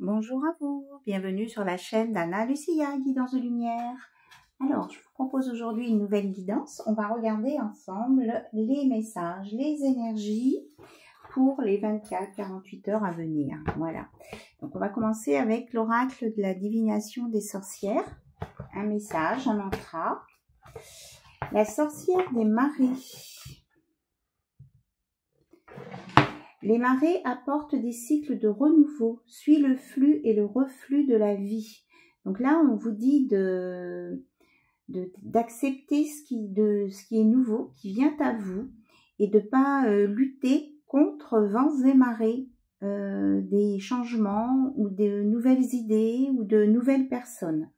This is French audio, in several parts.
Bonjour à vous, bienvenue sur la chaîne d'Anna Lucia, Guidance de Lumière. Alors, je vous propose aujourd'hui une nouvelle guidance. On va regarder ensemble les messages, les énergies pour les 24-48 heures à venir. Voilà. Donc, on va commencer avec l'oracle de la divination des sorcières. Un message, un mantra. La sorcière des marées. Les marées apportent des cycles de renouveau, suit le flux et le reflux de la vie. Donc là, on vous dit d'accepter ce qui est nouveau, qui vient à vous, et de ne pas lutter contre vents et marées, des changements ou de nouvelles idées ou de nouvelles personnes.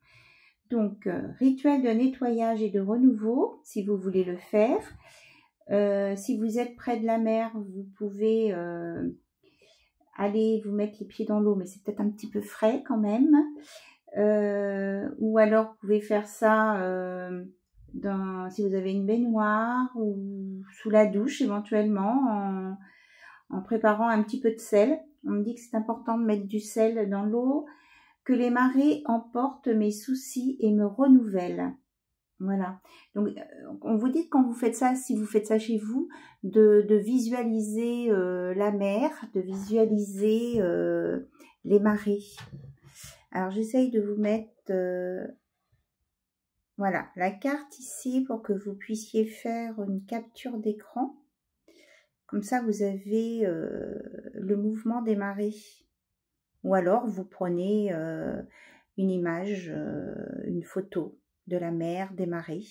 Donc, rituel de nettoyage et de renouveau, si vous voulez le faire. Si vous êtes près de la mer, vous pouvez aller vous mettre les pieds dans l'eau, mais c'est peut-être un petit peu frais quand même. Ou alors vous pouvez faire ça si vous avez une baignoire ou sous la douche éventuellement, en préparant un petit peu de sel. On me dit que c'est important de mettre du sel dans l'eau, que les marées emportent mes soucis et me renouvellent. Voilà. Donc, on vous dit que quand vous faites ça, si vous faites ça chez vous, de visualiser la mer, de visualiser les marées. Alors, j'essaye de vous mettre voilà, la carte ici pour que vous puissiez faire une capture d'écran. Comme ça, vous avez le mouvement des marées. Ou alors, vous prenez une image, une photo de la mer, des marées,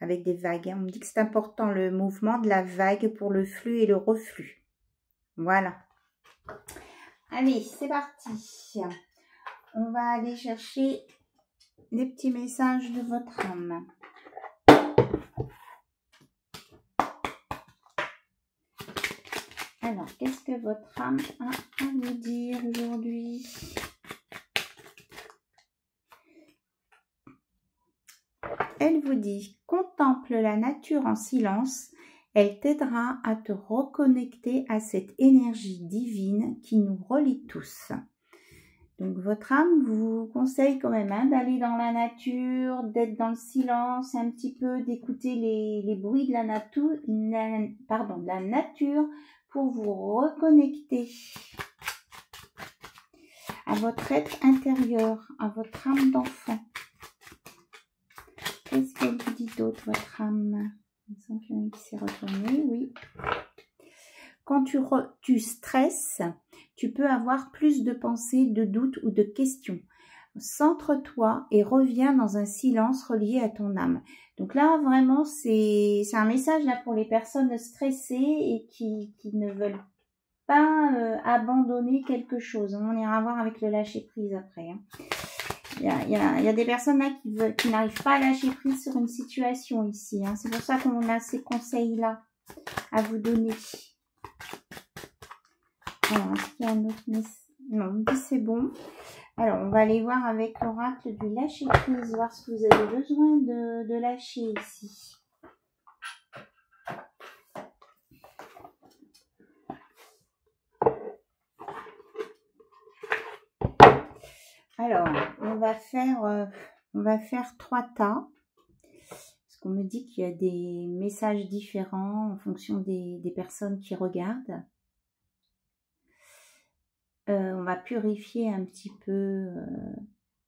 avec des vagues. On me dit que c'est important, le mouvement de la vague pour le flux et le reflux. Voilà. Allez, c'est parti. On va aller chercher les petits messages de votre âme. Alors, qu'est-ce que votre âme a à vous dire aujourd'hui ? Elle vous dit, contemple la nature en silence, elle t'aidera à te reconnecter à cette énergie divine qui nous relie tous. Donc votre âme vous conseille quand même d'aller dans la nature, d'être dans le silence, un petit peu d'écouter les bruits de la nature pour vous reconnecter à votre être intérieur, à votre âme d'enfant. Qu'est-ce qu'elle vous dit d'autre, votre âme? Il me semble qu'il y en a qui s'est retourné, oui. Quand tu stresses, tu peux avoir plus de pensées, de doutes ou de questions. Centre-toi et reviens dans un silence relié à ton âme. Donc là, vraiment, c'est un message là pour les personnes stressées et qui ne veulent pas abandonner quelque chose. On ira voir avec le lâcher-prise après. Hein. Il y a des personnes là qui n'arrivent pas à lâcher prise sur une situation ici. Hein. C'est pour ça qu'on a ces conseils-là à vous donner. Alors, est-ce qu'il y a un autre message? Non, c'est bon. Alors, on va aller voir avec l'oracle du lâcher-prise, voir ce que vous avez besoin de lâcher ici. Alors, on va faire 3 tas. Parce qu'on me dit qu'il y a des messages différents en fonction des personnes qui regardent. On va purifier un petit peu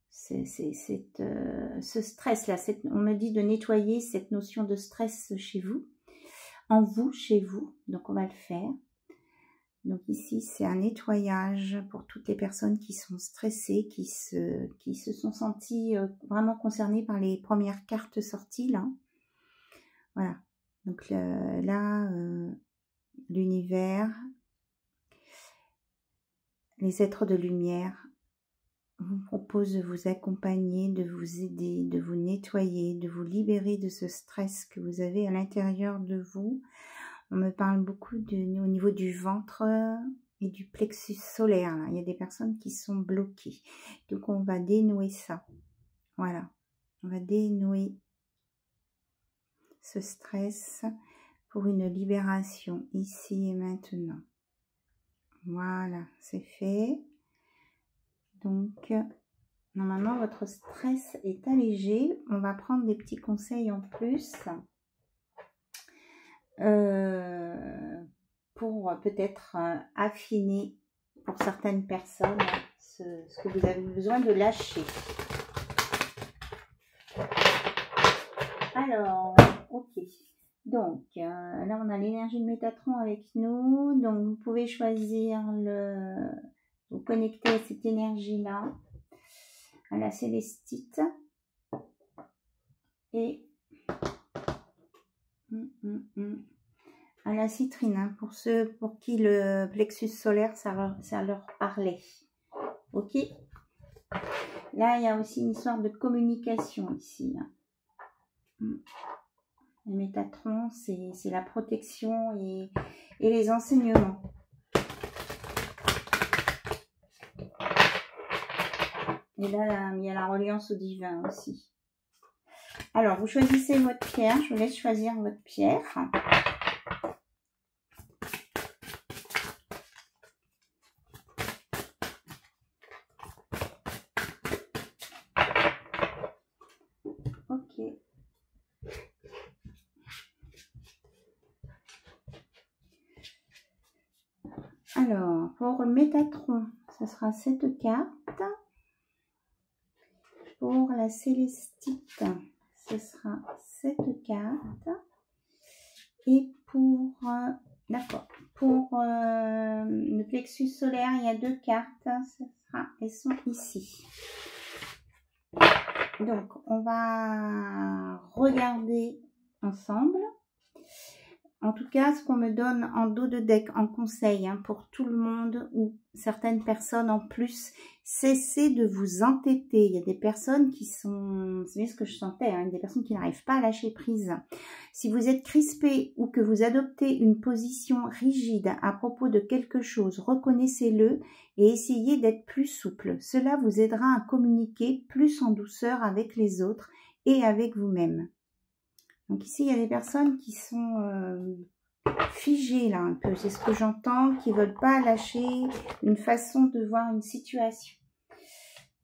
ce stress-là. On me dit de nettoyer cette notion de stress chez vous, chez vous. Donc, on va le faire. Donc ici, c'est un nettoyage pour toutes les personnes qui sont stressées, qui se sont senties vraiment concernées par les premières cartes sorties, là. Voilà. Donc là, l'univers, les êtres de lumière vous proposent de vous accompagner, de vous aider, de vous nettoyer, de vous libérer de ce stress que vous avez à l'intérieur de vous. On me parle beaucoup au niveau du ventre et du plexus solaire. Là. Il y a des personnes qui sont bloquées. Donc, on va dénouer ça. Voilà. On va dénouer ce stress pour une libération ici et maintenant. Voilà, c'est fait. Donc, normalement, votre stress est allégé. On va prendre des petits conseils en plus pour peut-être affiner pour certaines personnes ce que vous avez besoin de lâcher. Alors, ok. Donc, là, on a l'énergie de Métatron avec nous. Donc, vous pouvez choisir vous connecter à cette énergie-là, à la célestite. Et à la citrine, hein, pour ceux pour qui le plexus solaire, ça leur parlait. Ok. Là, il y a aussi une histoire de communication ici. Hein. Le Métatron, c'est la protection et les enseignements. Et là, il y a la reliance au divin aussi. Alors, vous choisissez votre pierre. Je vous laisse choisir votre pierre. Ok. Alors, pour le Métatron, ce sera cette carte. Pour la célestite, ce sera cette carte. Et pour, d'accord, pour le plexus solaire, il y a 2 cartes. Elles sont ici. Donc, on va regarder ensemble. En tout cas, ce qu'on me donne en dos de deck, en conseil, hein, pour tout le monde ou certaines personnes en plus, cessez de vous entêter. Il y a des personnes qui sont, c'est ce que je sentais, hein, des personnes qui n'arrivent pas à lâcher prise. Si vous êtes crispé ou que vous adoptez une position rigide à propos de quelque chose, reconnaissez-le et essayez d'être plus souple. Cela vous aidera à communiquer plus en douceur avec les autres et avec vous-même. Donc ici, il y a des personnes qui sont figées là un peu. C'est ce que j'entends, qui ne veulent pas lâcher une façon de voir une situation.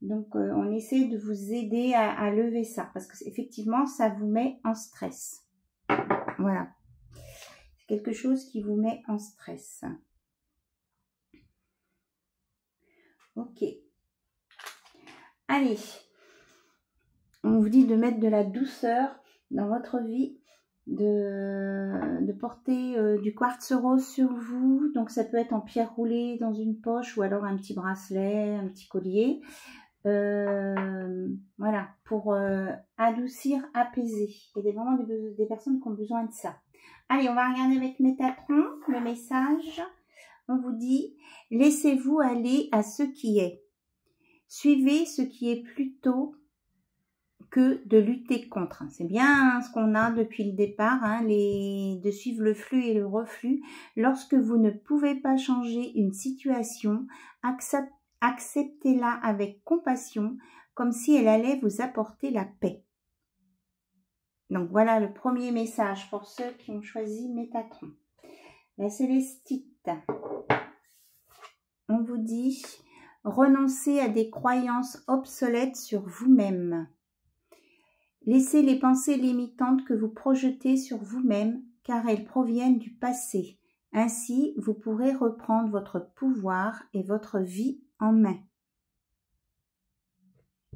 Donc, on essaie de vous aider à lever ça. Parce qu'effectivement, ça vous met en stress. Voilà. C'est quelque chose qui vous met en stress. Ok. Allez. On vous dit de mettre de la douceur dans votre vie, de porter du quartz rose sur vous. Donc ça peut être en pierre roulée dans une poche ou alors un petit bracelet, un petit collier. Voilà, pour adoucir, apaiser. Il y a vraiment des personnes qui ont besoin de ça. Allez, on va regarder avec Métatron le message. On vous dit, laissez-vous aller à ce qui est. Suivez ce qui est plutôt que de lutter contre. C'est bien ce qu'on a depuis le départ, hein, de suivre le flux et le reflux. Lorsque vous ne pouvez pas changer une situation, acceptez-la avec compassion, comme si elle allait vous apporter la paix. Donc voilà le premier message pour ceux qui ont choisi Métatron. La célestite, on vous dit, renoncez à des croyances obsolètes sur vous-même. Laissez les pensées limitantes que vous projetez sur vous-même, car elles proviennent du passé. Ainsi, vous pourrez reprendre votre pouvoir et votre vie en main.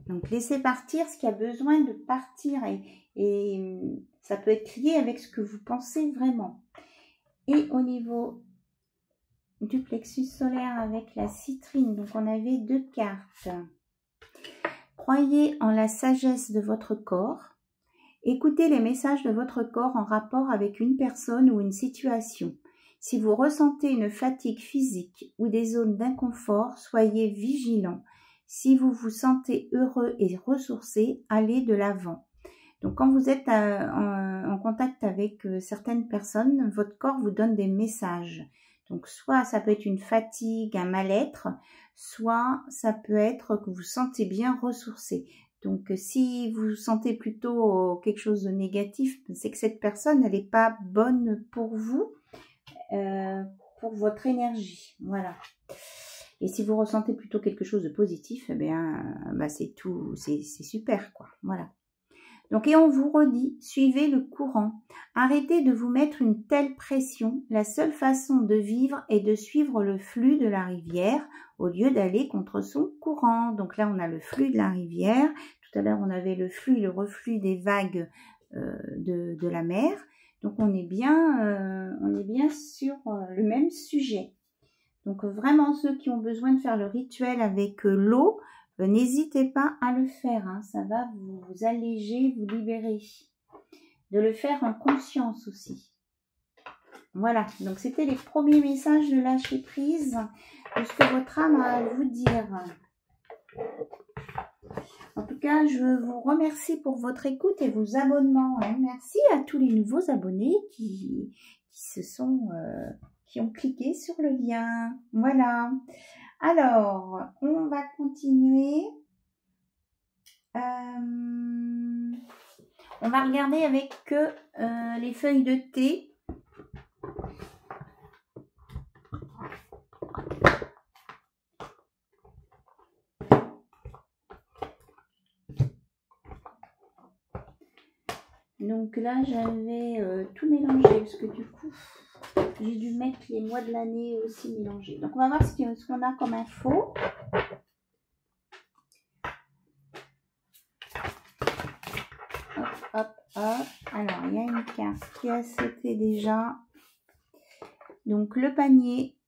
Donc, laissez partir ce qui a besoin de partir et ça peut être lié avec ce que vous pensez vraiment. Et au niveau du plexus solaire avec la citrine, donc on avait 2 cartes. Croyez en la sagesse de votre corps. Écoutez les messages de votre corps en rapport avec une personne ou une situation. Si vous ressentez une fatigue physique ou des zones d'inconfort, soyez vigilant. Si vous vous sentez heureux et ressourcé, allez de l'avant. Donc quand vous êtes en contact avec certaines personnes, votre corps vous donne des messages. Donc soit ça peut être une fatigue, un mal-être, soit ça peut être que vous vous sentez bien ressourcé. Donc si vous sentez plutôt quelque chose de négatif, c'est que cette personne, elle n'est pas bonne pour vous, pour votre énergie. Voilà. Et si vous ressentez plutôt quelque chose de positif, eh bien, bah c'est tout, c'est super, quoi. Voilà. Donc, et on vous redit, suivez le courant. Arrêtez de vous mettre une telle pression. La seule façon de vivre est de suivre le flux de la rivière au lieu d'aller contre son courant. Donc là, on a le flux de la rivière. Tout à l'heure, on avait le flux et le reflux des vagues de la mer. Donc, on est bien sur le même sujet. Donc, vraiment, ceux qui ont besoin de faire le rituel avec l'eau, n'hésitez pas à le faire, hein. Ça va vous alléger, vous libérer. De le faire en conscience aussi. Voilà, donc c'était les premiers messages de lâcher prise, de ce que votre âme a à vous dire. En tout cas, je vous remercie pour votre écoute et vos abonnements, hein. Merci à tous les nouveaux abonnés qui ont cliqué sur le lien. Voilà. Alors, on va continuer. On va regarder avec les feuilles de thé. Donc là, j'avais tout mélangé parce que du coup, j'ai dû mettre les mois de l'année aussi mélangés. Donc, on va voir ce qu'on a comme info. Hop, hop. Alors, il y a une carte qui a sauté déjà. Donc, le panier.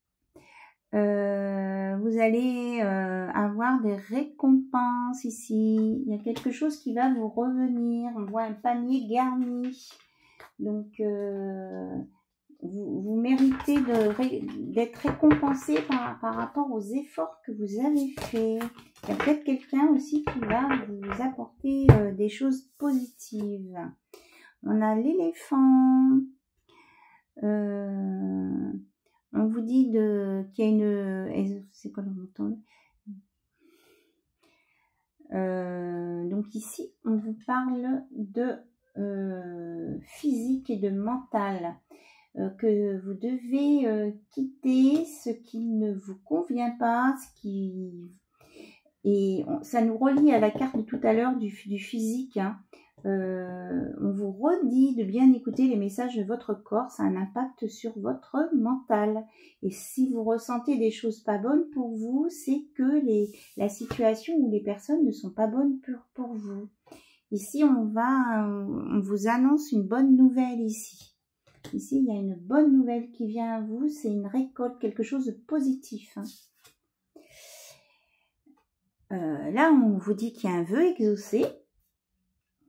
Vous allez avoir des récompenses ici. Il y a quelque chose qui va vous revenir. On voit un panier garni. Donc, vous méritez d'être récompensé par rapport aux efforts que vous avez faits. Il y a peut-être quelqu'un aussi qui va vous apporter des choses positives. On a l'éléphant. On vous dit qu'il y a une... C'est quoi le montant? Donc ici, on vous parle de physique et de mental. Que vous devez quitter ce qui ne vous convient pas, ça nous relie à la carte de tout à l'heure du physique, hein. On vous redit de bien écouter les messages de votre corps, ça a un impact sur votre mental. Et si vous ressentez des choses pas bonnes pour vous, c'est que la situation ou les personnes ne sont pas bonnes pour vous. Ici, on vous annonce une bonne nouvelle ici. Ici, il y a une bonne nouvelle qui vient à vous, c'est une récolte, quelque chose de positif, hein. Là, on vous dit qu'il y a un vœu exaucé.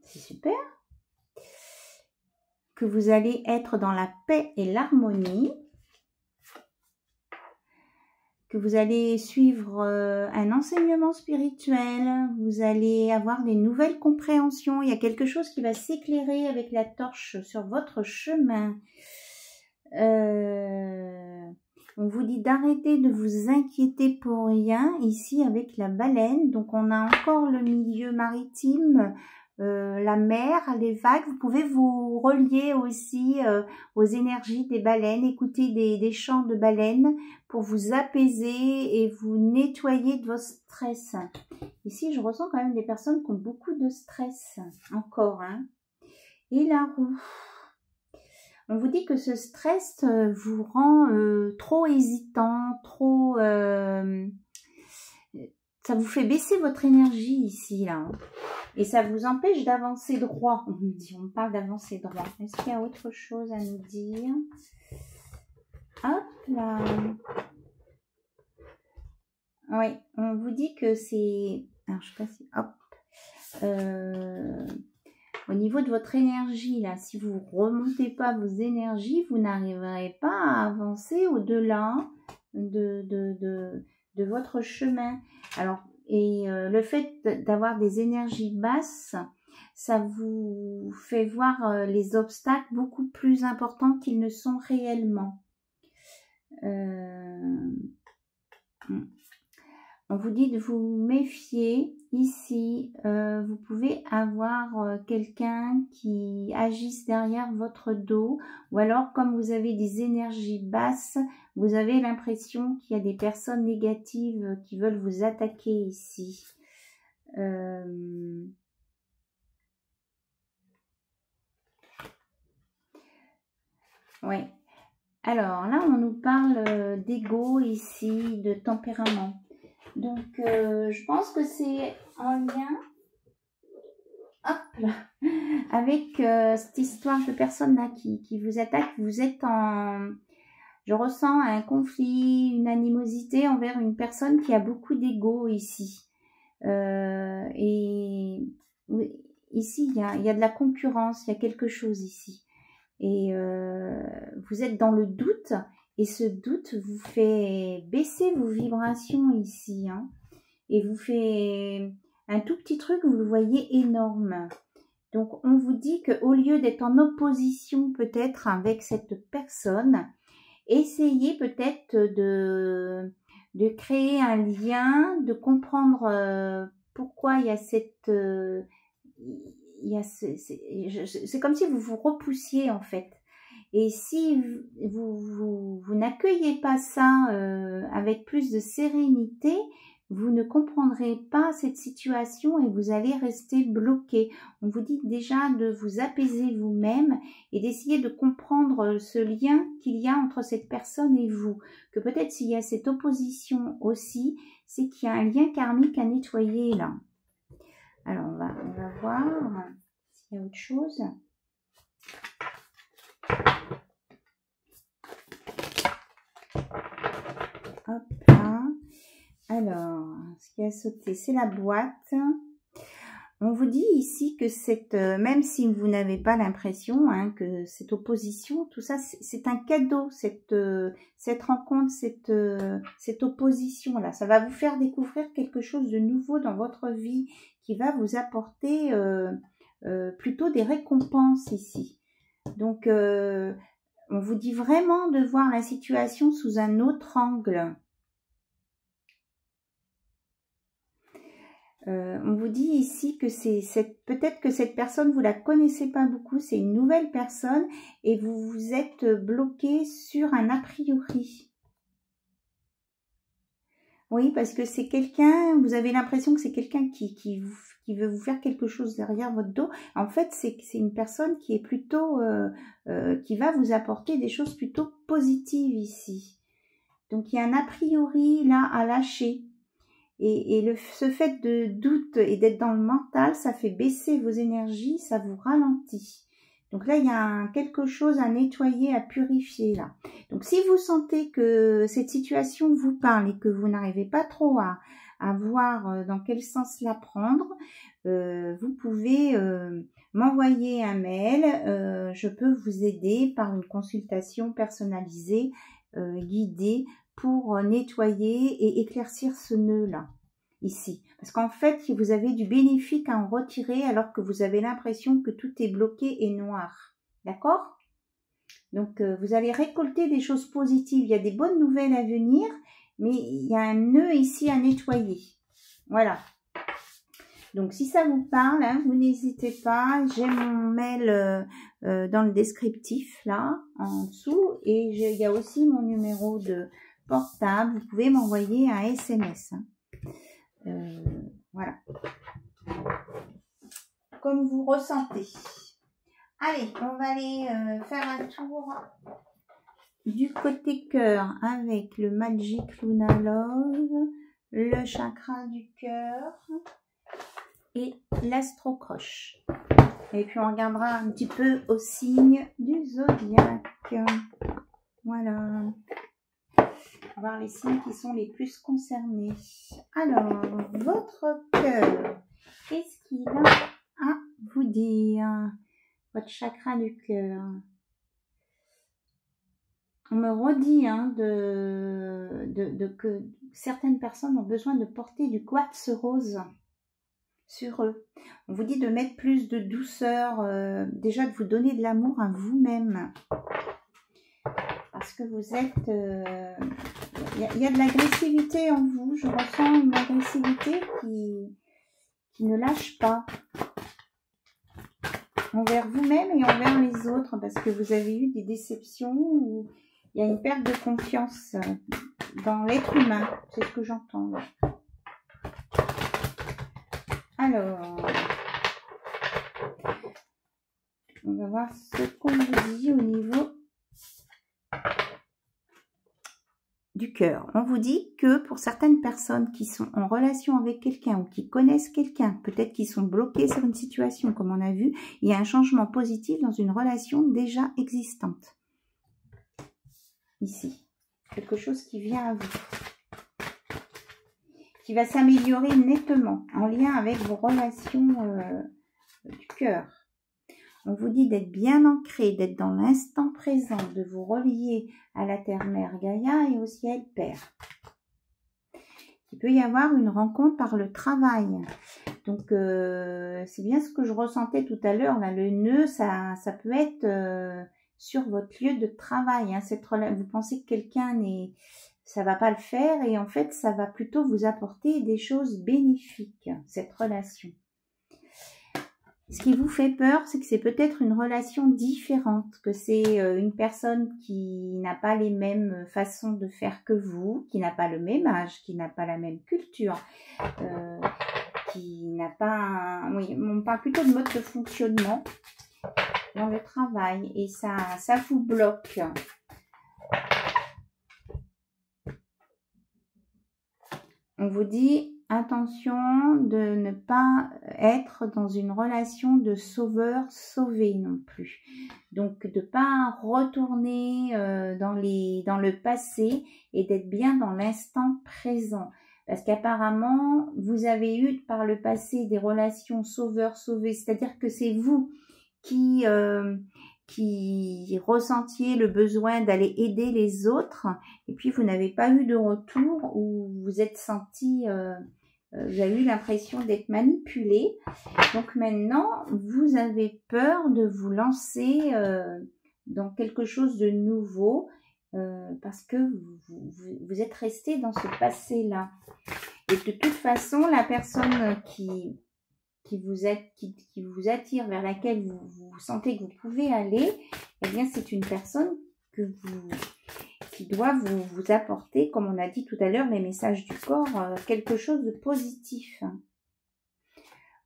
C'est super. Que vous allez être dans la paix et l'harmonie. Que vous allez suivre un enseignement spirituel. Vous allez avoir des nouvelles compréhensions. Il y a quelque chose qui va s'éclairer avec la torche sur votre chemin. On vous dit d'arrêter de vous inquiéter pour rien ici avec la baleine. Donc, on a encore le milieu maritime, la mer, les vagues. Vous pouvez vous relier aussi aux énergies des baleines, écouter des chants de baleines pour vous apaiser et vous nettoyer de vos stress. Ici, je ressens quand même des personnes qui ont beaucoup de stress encore, hein. Et la roue. On vous dit que ce stress vous rend trop hésitant, trop... ça vous fait baisser votre énergie ici, là. Et ça vous empêche d'avancer droit. On parle d'avancer droit. Est-ce qu'il y a autre chose à nous dire? Hop là. Oui, on vous dit que c'est... Alors, je sais pas si... Hop. Au niveau de votre énergie, là, si vous ne remontez pas vos énergies, vous n'arriverez pas à avancer au-delà de votre chemin. Alors, le fait d'avoir des énergies basses, ça vous fait voir les obstacles beaucoup plus importants qu'ils ne sont réellement. On vous dit de vous méfier ici. Vous pouvez avoir quelqu'un qui agisse derrière votre dos. Ou alors, comme vous avez des énergies basses, vous avez l'impression qu'il y a des personnes négatives qui veulent vous attaquer ici. Ouais. Alors là, on nous parle d'ego ici, de tempérament. Donc, je pense que c'est en lien, hop là, avec cette histoire de personne-là qui vous attaque. Vous êtes en... Je ressens un conflit, une animosité envers une personne qui a beaucoup d'ego ici. Et ici, il y a de la concurrence, il y a quelque chose ici. Et vous êtes dans le doute, et ce doute vous fait baisser vos vibrations ici, hein, et vous fait un tout petit truc, vous le voyez énorme. Donc on vous dit qu'au lieu d'être en opposition peut-être avec cette personne, essayez peut-être de créer un lien, de comprendre pourquoi il y a cette... c'est comme si vous vous repoussiez en fait. Et si vous n'accueillez pas ça avec plus de sérénité, vous ne comprendrez pas cette situation et vous allez rester bloqué. On vous dit déjà de vous apaiser vous-même et d'essayer de comprendre ce lien qu'il y a entre cette personne et vous. Que peut-être s'il y a cette opposition aussi, c'est qu'il y a un lien karmique à nettoyer là. Alors, on va voir s'il y a autre chose. Hop là. Alors, ce qui a sauté, c'est la boîte. On vous dit ici que même si vous n'avez pas l'impression que cette opposition, tout ça, c'est un cadeau, cette rencontre, cette opposition-là. Ça va vous faire découvrir quelque chose de nouveau dans votre vie qui va vous apporter plutôt des récompenses ici. Donc, on vous dit vraiment de voir la situation sous un autre angle. On vous dit ici que peut-être que cette personne, vous la connaissez pas beaucoup, c'est une nouvelle personne et vous vous êtes bloqué sur un a priori. Oui, parce que c'est quelqu'un, vous avez l'impression que c'est quelqu'un qui veut vous faire quelque chose derrière votre dos. En fait, c'est une personne qui est plutôt, qui va vous apporter des choses plutôt positives ici. Donc, il y a un a priori là à lâcher. Et ce fait de doute et d'être dans le mental, ça fait baisser vos énergies, ça vous ralentit. Donc là, il y a quelque chose à nettoyer, à purifier là. Donc si vous sentez que cette situation vous parle et que vous n'arrivez pas trop à voir dans quel sens la prendre, vous pouvez m'envoyer un mail. Je peux vous aider par une consultation personnalisée, guidée, pour nettoyer et éclaircir ce nœud-là, ici. Parce qu'en fait, vous avez du bénéfique à en retirer alors que vous avez l'impression que tout est bloqué et noir. D'accord? Donc, vous allez récolter des choses positives. Il y a des bonnes nouvelles à venir, mais il y a un nœud ici à nettoyer. Voilà. Donc, si ça vous parle, vous n'hésitez pas. J'ai mon mail dans le descriptif, là, en dessous. Et il y a aussi mon numéro de portable, vous pouvez m'envoyer un SMS. Voilà. Comme vous ressentez. Allez, on va aller faire un tour du côté cœur avec le Magic Luna Love, le chakra du cœur et l'astro-croche. Et puis on regardera un petit peu au signe du zodiaque. Voilà. On va voir les signes qui sont les plus concernés. Alors, votre cœur, qu'est-ce qu'il a à vous dire? Votre chakra du cœur. On me redit que certaines personnes ont besoin de porter du quartz rose sur eux. On vous dit de mettre plus de douceur, déjà de vous donner de l'amour à vous-même. Parce que vous êtes Il y a de l'agressivité en vous. Je ressens une agressivité qui ne lâche pas. Envers vous-même et envers les autres, parce que vous avez eu des déceptions où il y a une perte de confiance dans l'être humain. C'est ce que j'entends. Alors, on va voir ce qu'on vous dit au niveau du cœur. On vous dit que pour certaines personnes qui sont en relation avec quelqu'un ou qui connaissent quelqu'un, peut-être qui sont bloqués sur une situation comme on a vu, il y a un changement positif dans une relation déjà existante. Ici, quelque chose qui vient à vous, qui va s'améliorer nettement en lien avec vos relations du cœur. On vous dit d'être bien ancré, d'être dans l'instant présent, de vous relier à la Terre-Mère Gaïa et au ciel Père. Il peut y avoir une rencontre par le travail. Donc, c'est bien ce que je ressentais tout à l'heure. Là, le nœud, ça peut être sur votre lieu de travail. Hein, vous pensez que quelqu'un ça va pas le faire et en fait, ça va plutôt vous apporter des choses bénéfiques, cette relation. Ce qui vous fait peur, c'est que c'est peut-être une relation différente, que c'est une personne qui n'a pas les mêmes façons de faire que vous, qui n'a pas le même âge, qui n'a pas la même culture, qui n'a pas... Oui, on parle plutôt de mode de fonctionnement dans le travail et ça vous bloque. On vous dit... Attention de ne pas être dans une relation de sauveur-sauvé non plus. Donc, de ne pas retourner dans le passé et d'être bien dans l'instant présent. Parce qu'apparemment, vous avez eu par le passé des relations sauveur-sauvé. C'est-à-dire que c'est vous qui ressentiez le besoin d'aller aider les autres et puis vous n'avez pas eu de retour ou vous êtes senti, vous avez eu l'impression d'être manipulé. Donc maintenant, vous avez peur de vous lancer dans quelque chose de nouveau parce que vous êtes resté dans ce passé-là. Et de toute façon, la personne qui vous attire, vers laquelle vous sentez que vous pouvez aller, eh bien c'est une personne qui doit vous apporter, comme on a dit tout à l'heure, les messages du corps, quelque chose de positif.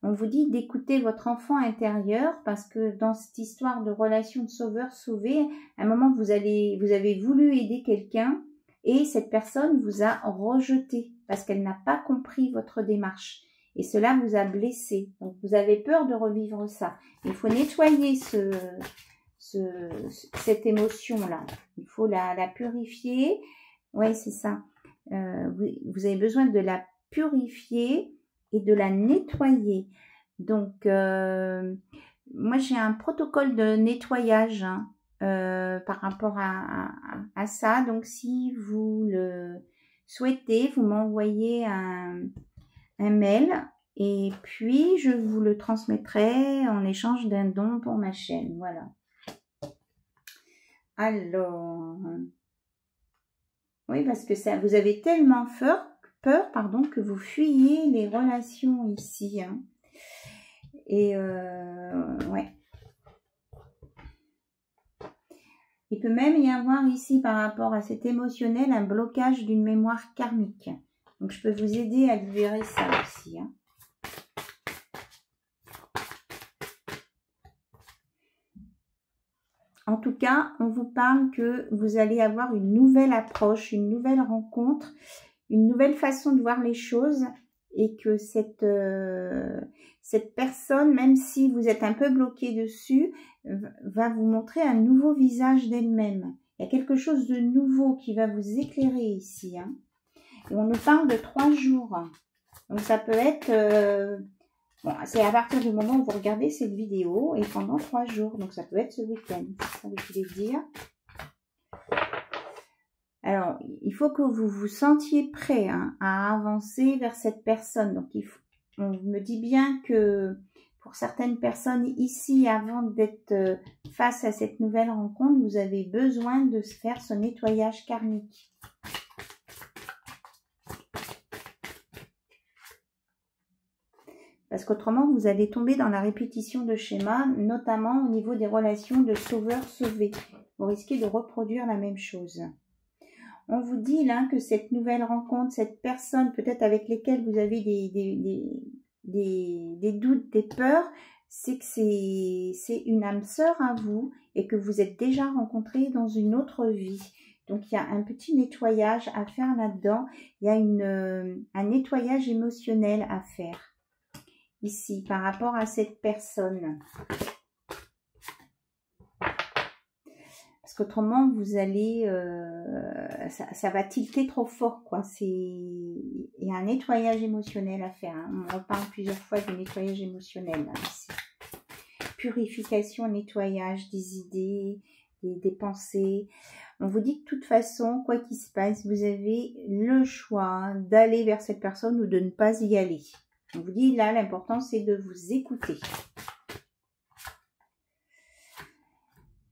On vous dit d'écouter votre enfant intérieur parce que dans cette histoire de relation de sauveur-sauvé, à un moment vous avez voulu aider quelqu'un et cette personne vous a rejeté parce qu'elle n'a pas compris votre démarche. Et cela vous a blessé. Donc, vous avez peur de revivre ça. Il faut nettoyer cette émotion-là. Il faut la purifier. Oui, c'est ça. Vous avez besoin de la purifier et de la nettoyer. Donc, moi, j'ai un protocole de nettoyage par rapport à ça. Donc, si vous le souhaitez, vous m'envoyez un mail et puis je vous le transmettrai en échange d'un don pour ma chaîne. Voilà. Alors, oui, parce que ça, vous avez tellement peur, que vous fuyez les relations ici. Hein. Et ouais. Il peut même y avoir ici, par rapport à cet émotionnel, un blocage d'une mémoire karmique. Donc, je peux vous aider à libérer ça aussi. Hein. En tout cas, on vous parle que vous allez avoir une nouvelle approche, une nouvelle rencontre, une nouvelle façon de voir les choses et que cette personne, même si vous êtes un peu bloqué dessus, va vous montrer un nouveau visage d'elle-même. Il y a quelque chose de nouveau qui va vous éclairer ici. Hein. Et on nous parle de 3 jours. Donc, ça peut être... bon, c'est à partir du moment où vous regardez cette vidéo et pendant 3 jours. Donc, ça peut être ce week-end. C'est ça que je voulais dire. Alors, il faut que vous vous sentiez prêt hein, à avancer vers cette personne. Donc, on me dit bien que pour certaines personnes ici, avant d'être face à cette nouvelle rencontre, vous avez besoin de faire ce nettoyage karmique. Parce qu'autrement, vous allez tomber dans la répétition de schémas, notamment au niveau des relations de sauveur-sauvé. Vous risquez de reproduire la même chose. On vous dit là que cette nouvelle rencontre, cette personne peut-être avec lesquelles vous avez des doutes, des peurs, c'est que c'est une âme sœur à vous et que vous êtes déjà rencontrés dans une autre vie. Donc il y a un petit nettoyage à faire là-dedans. Il y a un nettoyage émotionnel à faire ici par rapport à cette personne. Parce qu'autrement, vous allez, ça va tilter trop fort, quoi. Il y a un nettoyage émotionnel à faire. Hein. On reparle plusieurs fois du nettoyage émotionnel, là, ici. Purification, nettoyage des idées, des pensées. On vous dit que de toute façon, quoi qu'il se passe, vous avez le choix d'aller vers cette personne ou de ne pas y aller. On vous dit là, l'important, c'est de vous écouter.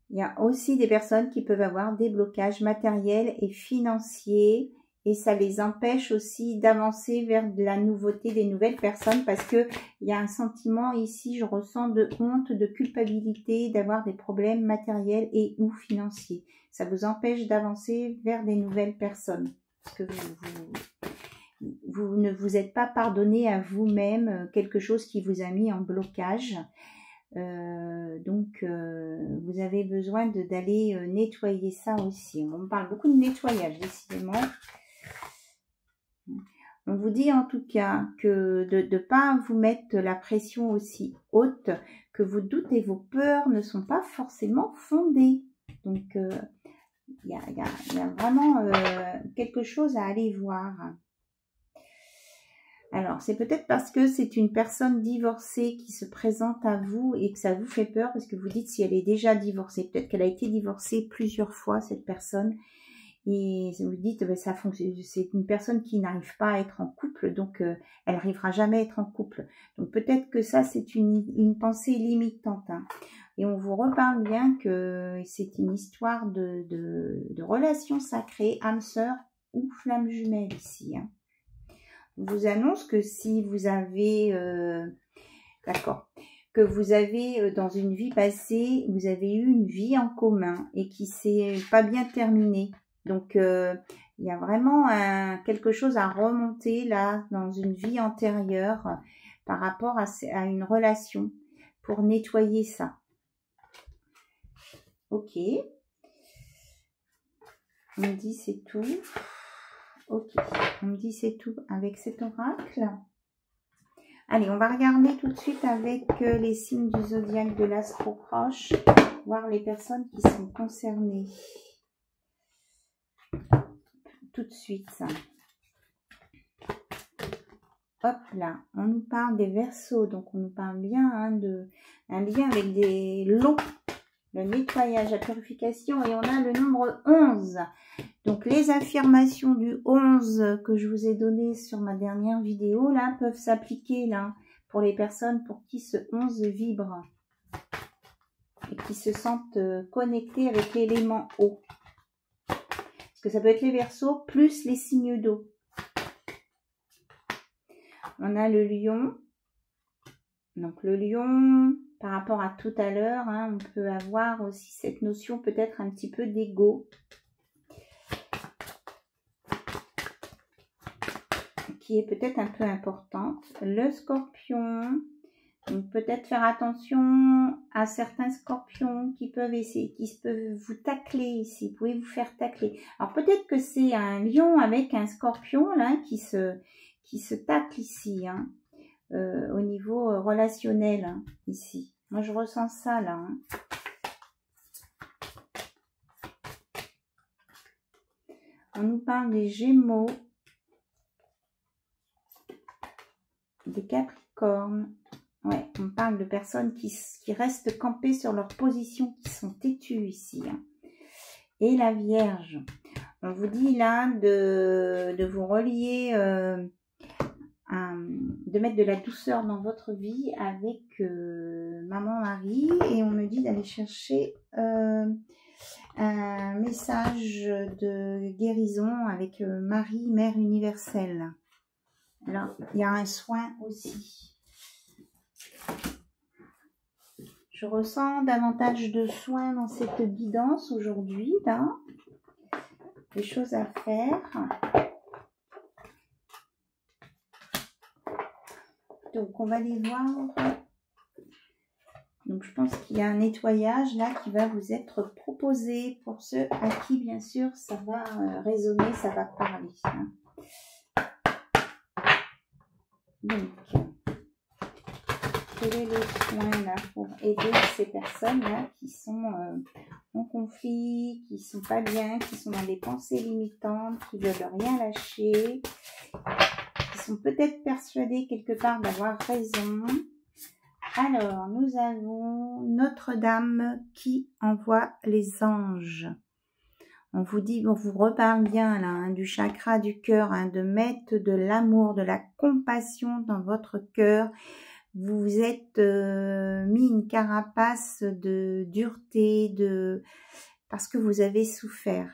Il y a aussi des personnes qui peuvent avoir des blocages matériels et financiers et ça les empêche aussi d'avancer vers de la nouveauté des nouvelles personnes parce que il y a un sentiment ici, je ressens de honte, de culpabilité, d'avoir des problèmes matériels et ou financiers. Ça vous empêche d'avancer vers des nouvelles personnes parce que vous ne vous êtes pas pardonné à vous-même quelque chose qui vous a mis en blocage. Donc vous avez besoin d'aller nettoyer ça aussi. On parle beaucoup de nettoyage décidément. On vous dit en tout cas que de ne pas vous mettre la pression aussi haute, que vos doutes et vos peurs ne sont pas forcément fondés. Donc il y a vraiment quelque chose à aller voir. Alors, c'est peut-être parce que c'est une personne divorcée qui se présente à vous et que ça vous fait peur parce que vous dites si elle est déjà divorcée. Peut-être qu'elle a été divorcée plusieurs fois, cette personne. Et vous dites, ben, ça fonctionne. C'est une personne qui n'arrive pas à être en couple, donc elle n'arrivera jamais à être en couple. Donc peut-être que ça, c'est une pensée limitante. Hein. Et on vous reparle bien que c'est une histoire de relation sacrée, âme sœur ou flamme jumelle ici. Hein. On vous annonce que si vous avez, que vous avez dans une vie passée, vous avez eu une vie en commun et qui s'est pas bien terminée. Donc, il y a vraiment quelque chose à remonter là dans une vie antérieure par rapport à une relation pour nettoyer ça. Ok. On me dit c'est tout. Ok, on me dit c'est tout avec cet oracle. Allez, on va regarder tout de suite avec les signes du zodiaque de l'astro-croche, voir les personnes qui sont concernées. Tout de suite. Hop là, on nous parle des Verseaux, donc on nous parle bien hein, un lien avec des lots, le nettoyage, la purification, et on a le nombre 11. Donc, les affirmations du 11 que je vous ai données sur ma dernière vidéo, là, peuvent s'appliquer, là, pour les personnes pour qui ce 11 vibre et qui se sentent connectées avec l'élément eau. Parce que ça peut être les Verseaux plus les signes d'eau. On a le lion. Donc, le lion, par rapport à tout à l'heure, hein, on peut avoir aussi cette notion peut-être un petit peu d'ego. Qui est peut-être un peu importante. Le scorpion, donc peut-être faire attention à certains scorpions qui peuvent peuvent vous tacler ici, vous pouvez vous faire tacler. Alors peut-être que c'est un lion avec un scorpion là qui se tacle ici, hein, au niveau relationnel, hein, ici. Moi je ressens ça là. Hein. On nous parle des Gémeaux. Des Capricornes, ouais, on parle de personnes qui restent campées sur leur position, qui sont têtues ici. Hein. Et la Vierge, on vous dit là de vous relier, de mettre de la douceur dans votre vie avec Maman Marie. Et on me dit d'aller chercher un message de guérison avec Marie, Mère universelle. Là, il y a un soin aussi. Je ressens davantage de soins dans cette guidance aujourd'hui, là. Des choses à faire. Donc, on va les voir. Donc, je pense qu'il y a un nettoyage là qui va vous être proposé pour ceux à qui, bien sûr, ça va résonner, ça va parler. Hein. Donc, quel est le soin là pour aider ces personnes-là qui sont en conflit, qui sont pas bien, qui sont dans des pensées limitantes, qui veulent rien lâcher, qui sont peut-être persuadés quelque part d'avoir raison. Alors, nous avons Notre-Dame qui envoie les anges. On vous dit, on vous reparle bien là, hein, du chakra du cœur, hein, de mettre de l'amour, de la compassion dans votre cœur. Vous vous êtes mis une carapace de dureté, parce que vous avez souffert.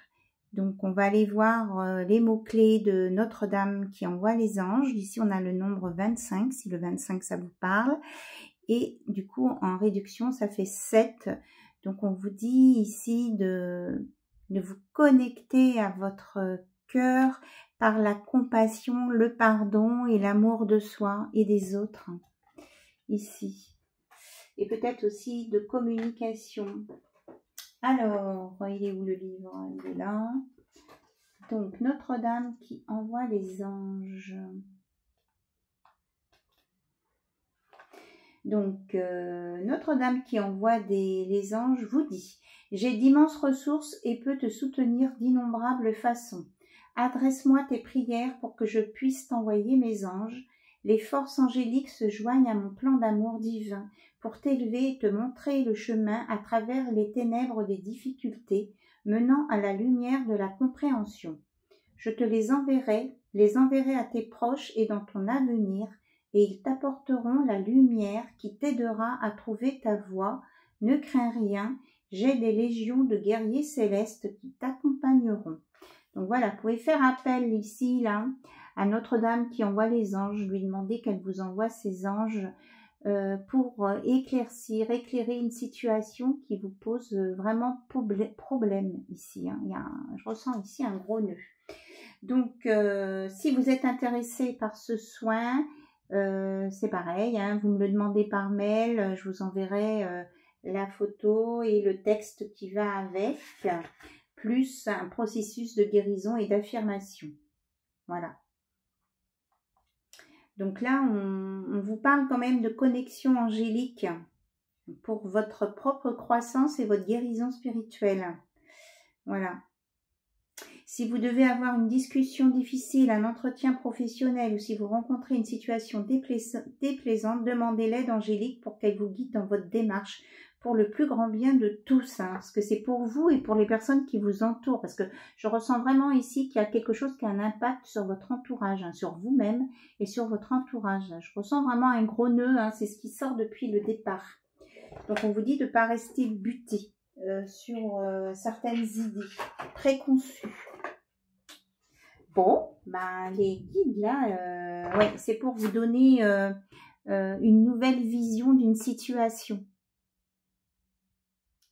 Donc, on va aller voir les mots-clés de Notre-Dame qui envoie les anges. Ici, on a le nombre 25, si le 25, ça vous parle. Et du coup, en réduction, ça fait 7. Donc, on vous dit ici de vous connecter à votre cœur par la compassion, le pardon et l'amour de soi et des autres. Ici. Et peut-être aussi de communication. Alors, il est où le livre? Il est là. Donc, Notre-Dame qui envoie les anges. Donc, Notre-Dame qui envoie les anges vous dit « J'ai d'immenses ressources et peux te soutenir d'innombrables façons. Adresse-moi tes prières pour que je puisse t'envoyer mes anges. Les forces angéliques se joignent à mon plan d'amour divin pour t'élever et te montrer le chemin à travers les ténèbres des difficultés, menant à la lumière de la compréhension. Je te les enverrai à tes proches et dans ton avenir, et ils t'apporteront la lumière qui t'aidera à trouver ta voie. Ne crains rien, j'ai des légions de guerriers célestes qui t'accompagneront. » Donc voilà, vous pouvez faire appel ici, là, à Notre-Dame qui envoie les anges, lui demander qu'elle vous envoie ses anges pour éclairer une situation qui vous pose vraiment problème ici. Hein. Je ressens ici un gros nœud. Donc, si vous êtes intéressé par ce soin, c'est pareil, hein, vous me le demandez par mail, je vous enverrai la photo et le texte qui va avec, plus un processus de guérison et d'affirmation. Voilà. Donc là, on vous parle quand même de connexion angélique pour votre propre croissance et votre guérison spirituelle. Voilà. Si vous devez avoir une discussion difficile, un entretien professionnel ou si vous rencontrez une situation déplaisante, demandez l'aide angélique pour qu'elle vous guide dans votre démarche pour le plus grand bien de tous. Hein, parce que c'est pour vous et pour les personnes qui vous entourent. Parce que je ressens vraiment ici qu'il y a quelque chose qui a un impact sur votre entourage, hein, sur vous-même et sur votre entourage. Je ressens vraiment un gros nœud, hein, c'est ce qui sort depuis le départ. Donc on vous dit de ne pas rester buté sur certaines idées préconçues. Bon, ben les guides là, ouais, c'est pour vous donner une nouvelle vision d'une situation.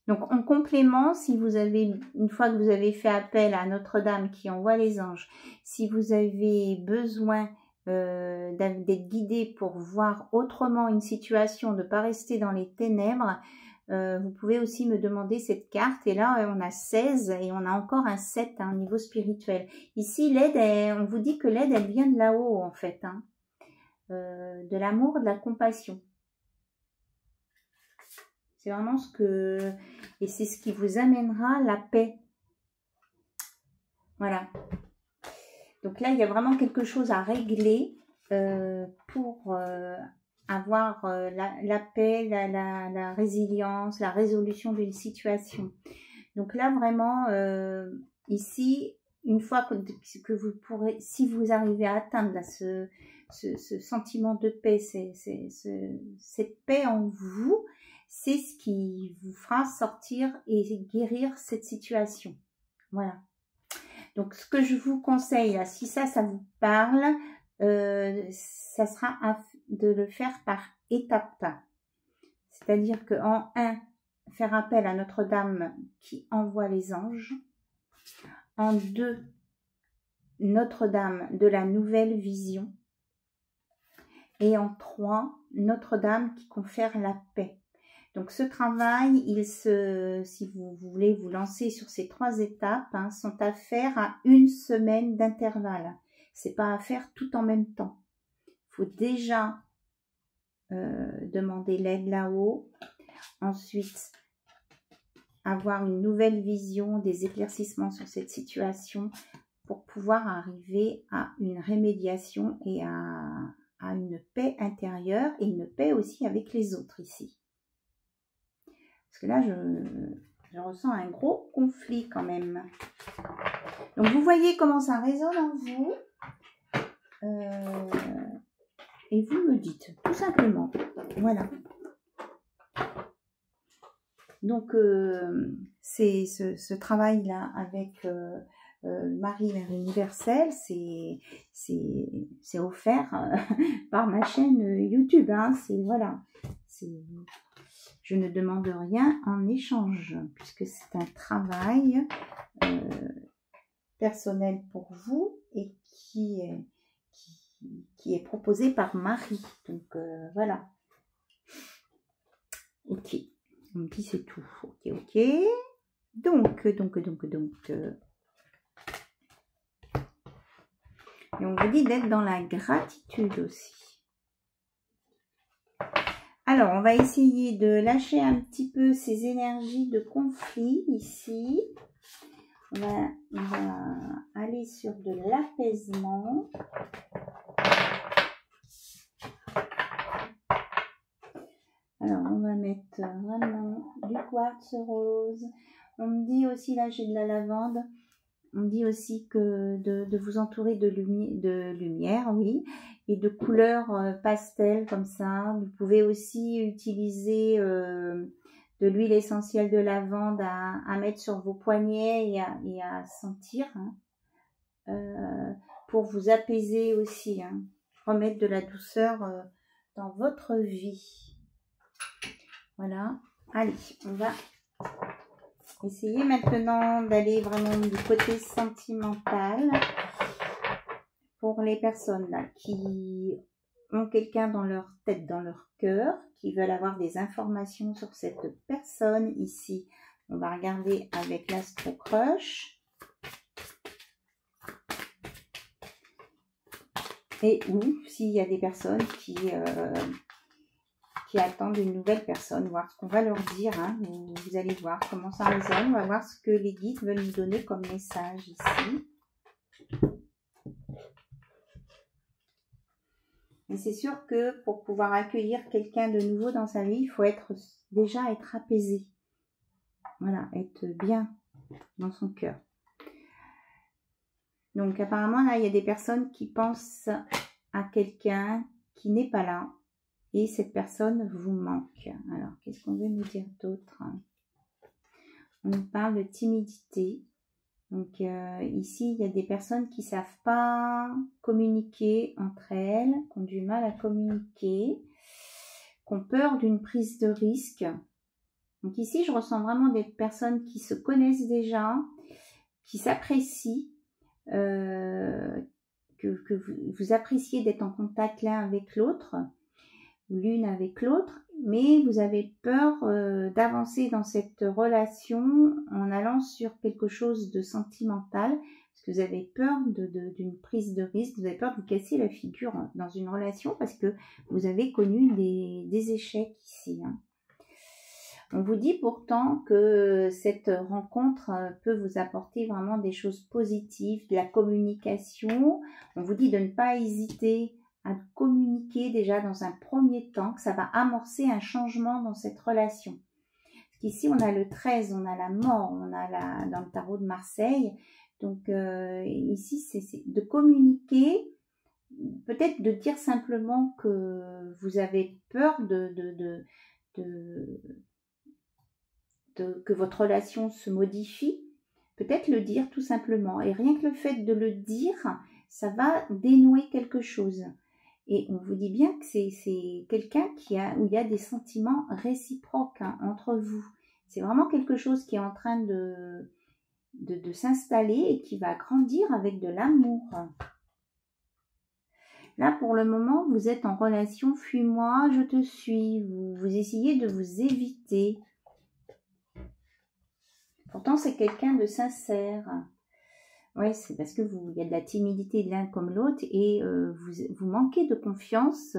Donc en complément, si vous avez, une fois que vous avez fait appel à Notre-Dame qui envoie les anges, si vous avez besoin d'être guidé pour voir autrement une situation, de ne pas rester dans les ténèbres, vous pouvez aussi me demander cette carte. Et là, on a 16 et on a encore un 7 hein, au niveau spirituel. Ici, l'aide, on vous dit que l'aide, elle vient de là-haut en fait. Hein, de l'amour, de la compassion. C'est vraiment ce que... Et c'est ce qui vous amènera la paix. Voilà. Donc là, il y a vraiment quelque chose à régler pour... avoir la paix, la résilience, la résolution d'une situation. Donc là, vraiment, ici, une fois que vous pourrez, si vous arrivez à atteindre là, ce sentiment de paix, cette paix en vous, c'est ce qui vous fera sortir et guérir cette situation. Voilà. Donc, ce que je vous conseille, là, si ça vous parle, ça sera de le faire par étapes. C'est-à-dire qu'en 1, faire appel à Notre-Dame qui envoie les anges. En 2, Notre-Dame de la nouvelle vision. Et en 3, Notre-Dame qui confère la paix. Donc ce travail, si vous voulez vous lancer sur ces 3 étapes, hein, sont à faire à 1 semaine d'intervalle. C'est pas à faire tout en même temps. Il faut déjà demander l'aide là-haut. Ensuite, avoir une nouvelle vision, des éclaircissements sur cette situation pour pouvoir arriver à une rémédiation et à une paix intérieure et une paix aussi avec les autres ici. Parce que là, je ressens un gros conflit quand même. Donc, vous voyez comment ça résonne en vous. Et vous me dites, tout simplement. Voilà. Donc, c'est ce travail-là avec Marie Mère Universelle, c'est offert par ma chaîne YouTube. Hein, voilà. Je ne demande rien en échange, puisque c'est un travail personnel pour vous et qui est proposé par Marie. Donc, voilà. Ok. On me dit c'est tout. Ok. Donc. Et on vous dit d'être dans la gratitude aussi. Alors, on va essayer de lâcher un petit peu ces énergies de conflit ici. On va aller sur de l'apaisement. Alors, on va mettre vraiment du quartz rose. On me dit aussi, là, j'ai de la lavande. On me dit aussi que de vous entourer de lumière, oui, et de couleurs pastel comme ça. Vous pouvez aussi utiliser de l'huile essentielle de lavande à mettre sur vos poignets et à sentir, hein, pour vous apaiser aussi, hein, remettre de la douceur dans votre vie. Voilà. Allez, on va essayer maintenant d'aller vraiment du côté sentimental pour les personnes là qui ont quelqu'un dans leur tête, dans leur cœur, qui veulent avoir des informations sur cette personne ici. On va regarder avec l'Astro Crush. Et ou s'il y a des personnes qui attendent une nouvelle personne, voir ce qu'on va leur dire. Hein. Vous allez voir comment ça résonne. On va voir ce que les guides veulent nous donner comme message ici. Et c'est sûr que pour pouvoir accueillir quelqu'un de nouveau dans sa vie, il faut déjà être apaisé. Voilà, être bien dans son cœur. Donc apparemment, là, il y a des personnes qui pensent à quelqu'un qui n'est pas là. Et cette personne vous manque. Alors, qu'est-ce qu'on veut nous dire d'autre? On nous parle de timidité. Donc, ici, il y a des personnes qui ne savent pas communiquer entre elles, qui ont du mal à communiquer, qui ont peur d'une prise de risque. Donc ici, je ressens vraiment des personnes qui se connaissent déjà, qui s'apprécient, que vous appréciez d'être en contact l'un avec l'autre, l'une avec l'autre, mais vous avez peur d'avancer dans cette relation en allant sur quelque chose de sentimental, parce que vous avez peur d'une prise de risque, vous avez peur de vous casser la figure dans une relation, parce que vous avez connu des échecs ici. Hein. On vous dit pourtant que cette rencontre peut vous apporter vraiment des choses positives, de la communication. On vous dit de ne pas hésiter à communiquer déjà dans un premier temps, que ça va amorcer un changement dans cette relation. Parce qu'ici, on a le 13, on a la mort, on a dans le tarot de Marseille. Donc ici, c'est de communiquer, peut-être de dire simplement que vous avez peur que votre relation se modifie. Peut-être le dire tout simplement. Et rien que le fait de le dire, ça va dénouer quelque chose. Et on vous dit bien que c'est quelqu'un où il y a des sentiments réciproques hein, entre vous. C'est vraiment quelque chose qui est en train de s'installer et qui va grandir avec de l'amour. Là, pour le moment, vous êtes en relation fuis-moi, je te suis. Vous essayez de vous éviter. Pourtant, c'est quelqu'un de sincère. Oui, c'est parce que il y a de la timidité de l'un comme l'autre et vous manquez de confiance,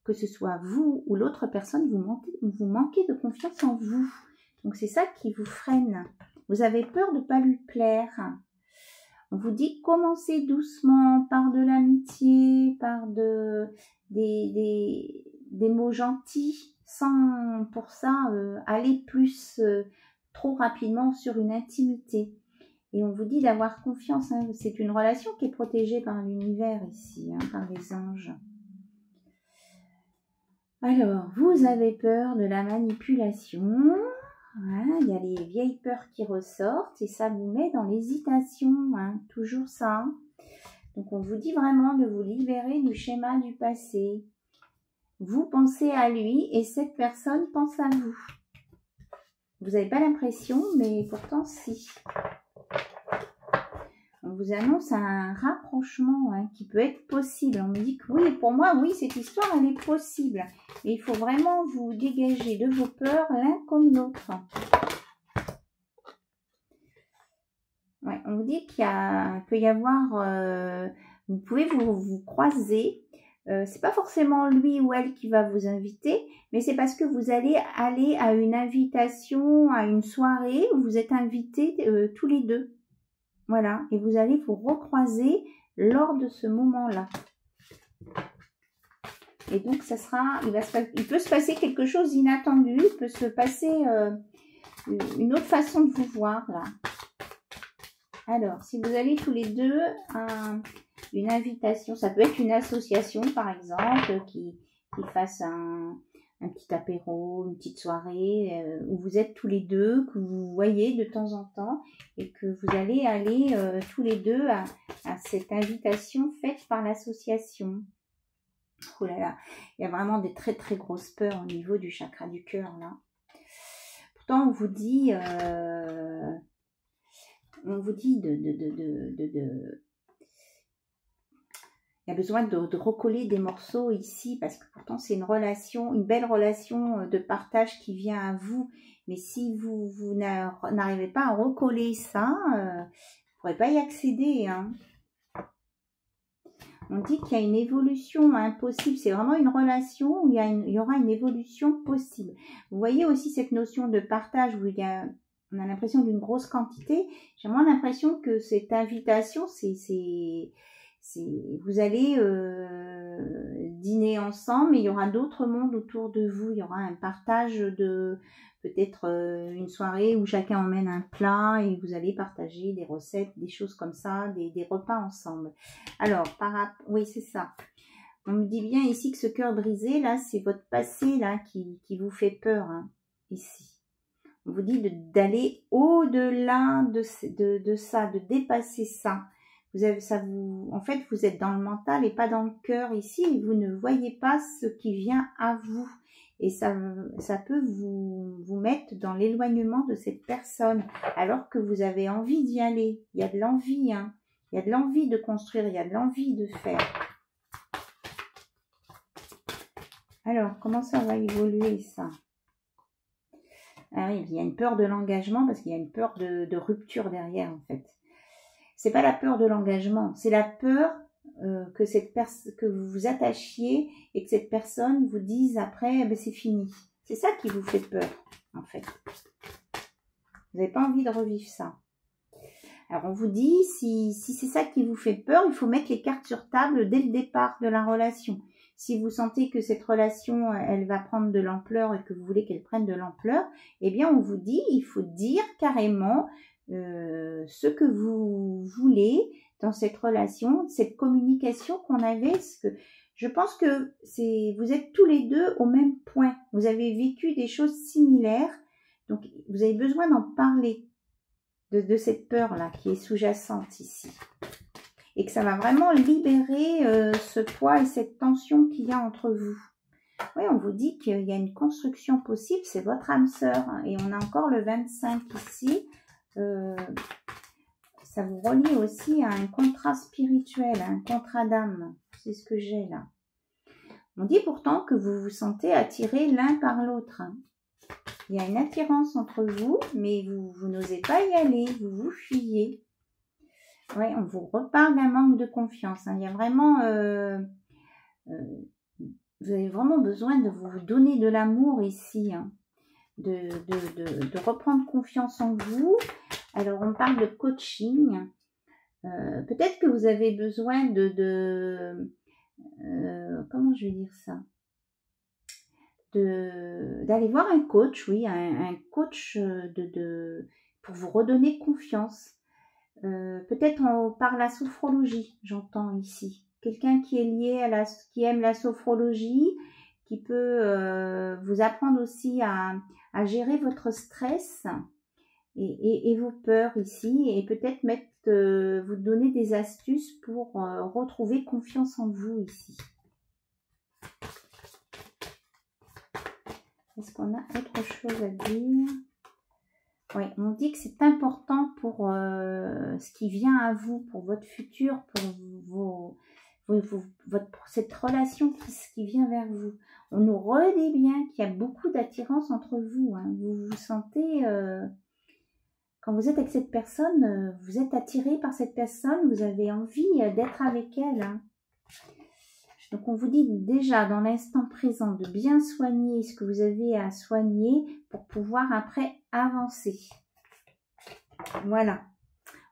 que ce soit vous ou l'autre personne, vous manquez de confiance en vous. Donc, c'est ça qui vous freine. Vous avez peur de ne pas lui plaire. On vous dit commencez doucement par de l'amitié, par des mots gentils, sans pour ça aller plus trop rapidement sur une intimité. Et on vous dit d'avoir confiance. Hein. C'est une relation qui est protégée par l'univers ici, hein, par les anges. Alors, vous avez peur de la manipulation. Voilà, il y a les vieilles peurs qui ressortent et ça vous met dans l'hésitation, hein, toujours ça. Donc on vous dit vraiment de vous libérer du schéma du passé. Vous pensez à lui et cette personne pense à vous. Vous n'avez pas l'impression, mais pourtant si. On vous annonce un rapprochement hein, qui peut être possible. On me dit que oui, pour moi, oui, cette histoire, elle est possible. Mais il faut vraiment vous dégager de vos peurs l'un comme l'autre. Ouais, on vous dit qu'il peut y avoir... vous pouvez vous croiser. C'est pas forcément lui ou elle qui va vous inviter, mais c'est parce que vous allez aller à une invitation, à une soirée où vous êtes invités tous les deux. Voilà, et vous allez vous recroiser lors de ce moment-là. Et donc, ça sera, il peut se passer quelque chose d'inattendu, il peut se passer une autre façon de vous voir, là. Alors, si vous allez tous les deux à une invitation, ça peut être une association, par exemple, qui fasse un petit apéro, une petite soirée, où vous êtes tous les deux, que vous voyez de temps en temps, et que vous allez aller tous les deux à cette invitation faite par l'association. Oh là là, il y a vraiment des très très grosses peurs au niveau du chakra du cœur, là. Pourtant, on vous dit il y a besoin de recoller des morceaux ici parce que pourtant c'est une belle relation de partage qui vient à vous. Mais si vous n'arrivez pas à recoller ça, vous ne pourrez pas y accéder. Hein. On dit qu'il y a une évolution impossible. C'est vraiment une relation où il y aura une évolution possible. Vous voyez aussi cette notion de partage où on a l'impression d'une grosse quantité. J'ai vraiment l'impression que cette invitation, vous allez dîner ensemble, mais il y aura d'autres mondes autour de vous. Il y aura un partage de peut-être une soirée où chacun emmène un plat et vous allez partager des recettes, des choses comme ça, des repas ensemble. Alors, oui, c'est ça. On me dit bien ici que ce cœur brisé, là, c'est votre passé là qui vous fait peur, hein, ici. On vous dit d'aller au-delà de ça, de dépasser ça. En fait, vous êtes dans le mental et pas dans le cœur ici. Et vous ne voyez pas ce qui vient à vous. Et ça peut vous mettre dans l'éloignement de cette personne. Alors que vous avez envie d'y aller. Il y a de l'envie. Hein. Il y a de l'envie de construire. Il y a de l'envie de faire. Alors, comment ça va évoluer ça? Ah oui, il y a une peur de l'engagement parce qu'il y a une peur de rupture derrière en fait. C'est pas la peur de l'engagement, c'est la peur que vous vous attachiez et que cette personne vous dise après ben, c'est fini. C'est ça qui vous fait peur en fait. Vous n'avez pas envie de revivre ça. Alors on vous dit si c'est ça qui vous fait peur, il faut mettre les cartes sur table dès le départ de la relation. Si vous sentez que cette relation, elle va prendre de l'ampleur et que vous voulez qu'elle prenne de l'ampleur, eh bien, on vous dit, il faut dire carrément ce que vous voulez dans cette relation, cette communication qu'on avait. Parce que je pense que vous êtes tous les deux au même point. Vous avez vécu des choses similaires. Donc, vous avez besoin d'en parler de cette peur-là qui est sous-jacente ici. et que ça va vraiment libérer ce poids et cette tension qu'il y a entre vous. Oui, on vous dit qu'il y a une construction possible, c'est votre âme sœur. Et on a encore le 25 ici. Ça vous relie aussi à un contrat spirituel, à un contrat d'âme. C'est ce que j'ai là. On dit pourtant que vous vous sentez attirés l'un par l'autre. Il y a une attirance entre vous, mais vous n'osez pas y aller, vous vous fuyez. Oui, on vous reparle d'un manque de confiance. Il y a vraiment... vous avez vraiment besoin de vous donner de l'amour ici, de reprendre confiance en vous. Alors, on parle de coaching. Peut-être que vous avez besoin comment je vais dire ça? D'aller voir un coach, oui, un coach pour vous redonner confiance. Peut-être par la sophrologie, j'entends ici. Quelqu'un qui est lié qui aime la sophrologie, qui peut vous apprendre aussi à gérer votre stress et vos peurs ici, et peut-être vous donner des astuces pour retrouver confiance en vous ici. Est-ce qu'on a autre chose à dire? Oui, on dit que c'est important pour ce qui vient à vous, pour votre futur, pour cette relation qui vient vers vous. On nous redit bien qu'il y a beaucoup d'attirance entre vous. Vous vous sentez, quand vous êtes avec cette personne, vous êtes attiré par cette personne, vous avez envie d'être avec elle. Donc, on vous dit déjà dans l'instant présent de bien soigner ce que vous avez à soigner pour pouvoir après avancer. Voilà.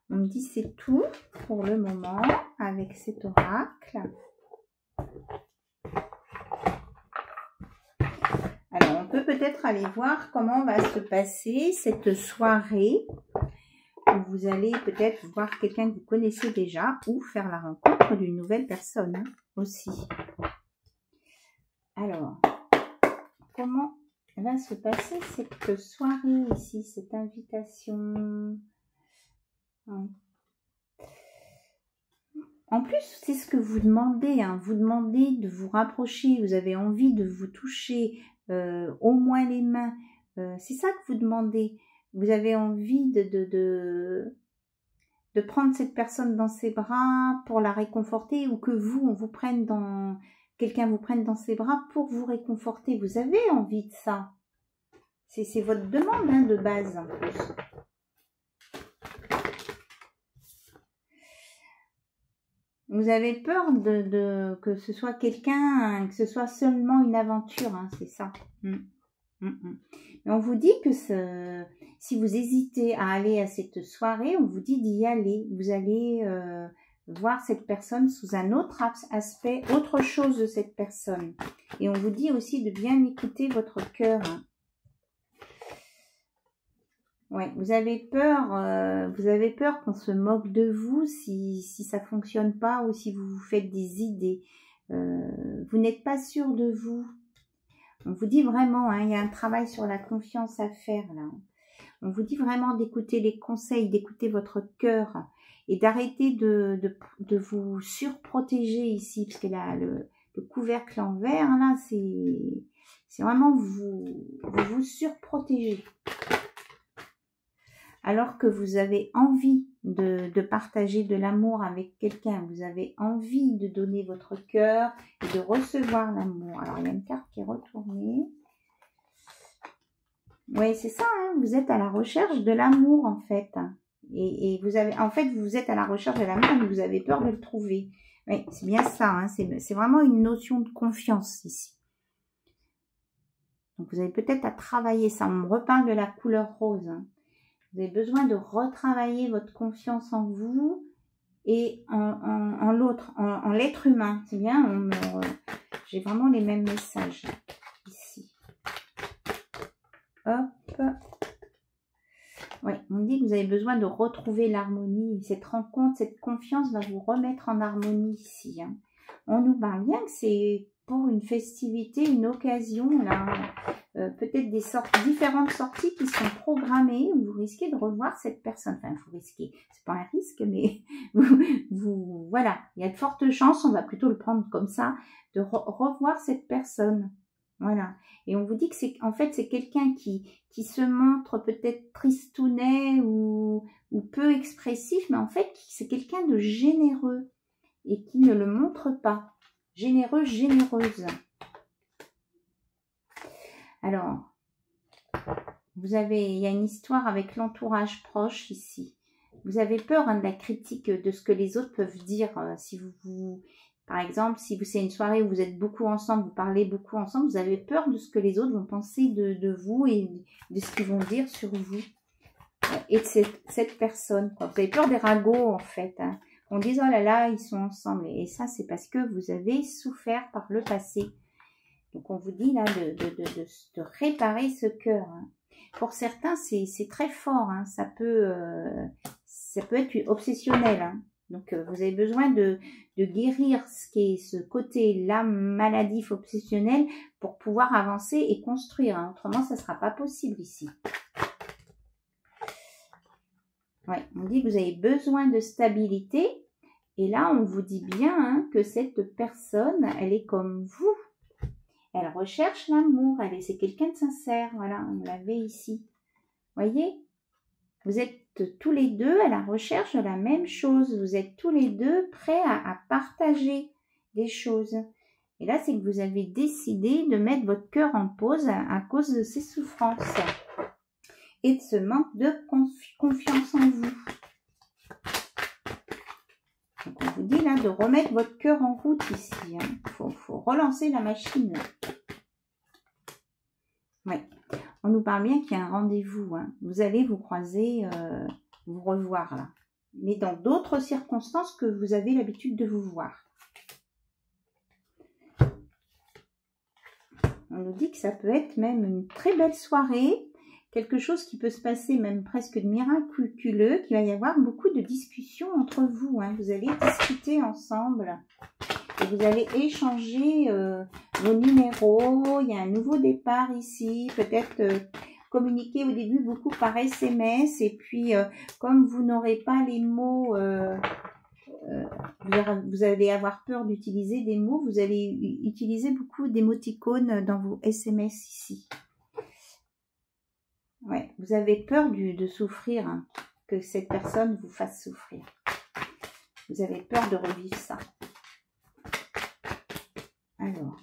On me dit c'est tout pour le moment avec cet oracle. Alors, on peut peut-être aller voir comment va se passer cette soirée. Vous allez peut-être voir quelqu'un que vous connaissez déjà ou faire la rencontre d'une nouvelle personne aussi. Alors, comment va se passer cette soirée ici, cette invitation? En plus, c'est ce que vous demandez. Vous demandez de vous rapprocher, vous avez envie de vous toucher au moins les mains. C'est ça que vous demandez. Vous avez envie de prendre cette personne dans ses bras pour la réconforter, ou que quelqu'un vous prenne dans ses bras pour vous réconforter. Vous avez envie de ça. C'est votre demande de base en plus. Vous avez peur que ce soit quelqu'un, que ce soit seulement une aventure, c'est ça. Mais on vous dit que si vous hésitez à aller à cette soirée, on vous dit d'y aller. Vous allez voir cette personne sous un autre aspect, autre chose de cette personne. Et on vous dit aussi de bien écouter votre cœur. Ouais, vous avez peur qu'on se moque de vous si ça fonctionne pas ou si vous vous faites des idées. Vous n'êtes pas sûr de vous. On vous dit vraiment, il y a un travail sur la confiance à faire là. On vous dit vraiment d'écouter les conseils, d'écouter votre cœur et d'arrêter de vous surprotéger ici, parce que là, le couvercle en verre, là, c'est vraiment vous surprotéger. Alors que vous avez envie de partager de l'amour avec quelqu'un, vous avez envie de donner votre cœur et de recevoir l'amour. Alors, il y a une carte qui est retournée. Oui, c'est ça, vous êtes à la recherche de l'amour, en fait. Et vous êtes à la recherche de l'amour, mais vous avez peur de le trouver. Oui, c'est bien ça, c'est vraiment une notion de confiance ici. Donc, vous avez peut-être à travailler ça. On me reparle de la couleur rose, Vous avez besoin de retravailler votre confiance en vous et en l'autre, en l'être humain. C'est bien, j'ai vraiment les mêmes messages ici. Hop. Oui, on dit que vous avez besoin de retrouver l'harmonie. Cette rencontre, cette confiance va vous remettre en harmonie ici. On nous parle bien que c'est pour une festivité, une occasion là. peut-être différentes sorties qui sont programmées, où vous risquez de revoir cette personne. Enfin, vous risquez, c'est pas un risque, mais voilà, il y a de fortes chances, on va plutôt le prendre comme ça, de revoir cette personne. Voilà. Et on vous dit que en fait, c'est quelqu'un qui se montre peut-être tristounet ou peu expressif, mais en fait, c'est quelqu'un de généreux et qui ne le montre pas. Généreux, généreuse. Alors, il y a une histoire avec l'entourage proche ici. Vous avez peur de la critique de ce que les autres peuvent dire. Si par exemple, si c'est une soirée où vous êtes beaucoup ensemble, vous parlez beaucoup ensemble, vous avez peur de ce que les autres vont penser de vous et de ce qu'ils vont dire sur vous et de cette personne. Quoi. Vous avez peur des ragots en fait. Hein. On dit oh là là, ils sont ensemble. Et ça, c'est parce que vous avez souffert par le passé. Donc, on vous dit là de réparer ce cœur. Hein. Pour certains, c'est très fort. Hein. Ça peut être obsessionnel. Hein. Donc, vous avez besoin de guérir ce côté-là maladif, obsessionnel, pour pouvoir avancer et construire. Hein. Autrement, ça ne sera pas possible ici. Ouais, on dit que vous avez besoin de stabilité. Et là, on vous dit bien hein, que cette personne, elle est comme vous. Elle recherche l'amour, c'est quelqu'un de sincère, voilà, on l'avait ici. Voyez, vous êtes tous les deux à la recherche de la même chose, vous êtes tous les deux prêts à partager des choses. Et là, c'est que vous avez décidé de mettre votre cœur en pause à cause de ces souffrances et de ce manque de confiance en vous. Donc, on vous dit là de remettre votre cœur en route ici. Il faut relancer la machine. Ouais. On nous parle bien qu'il y a un rendez-vous. Hein. Vous allez vous croiser, vous revoir là. Mais dans d'autres circonstances que vous avez l'habitude de vous voir. On nous dit que ça peut être même une très belle soirée. Quelque chose qui peut se passer même presque de miraculeux, qu'il va y avoir beaucoup de discussions entre vous. Hein. Vous allez discuter ensemble et vous allez échanger vos numéros. Il y a un nouveau départ ici, peut-être communiquer au début beaucoup par SMS et puis comme vous n'aurez pas les mots, vous allez avoir peur d'utiliser des mots, vous allez utiliser beaucoup d'émoticônes dans vos SMS ici. Ouais, vous avez peur de souffrir, hein, que cette personne vous fasse souffrir. Vous avez peur de revivre ça. Alors,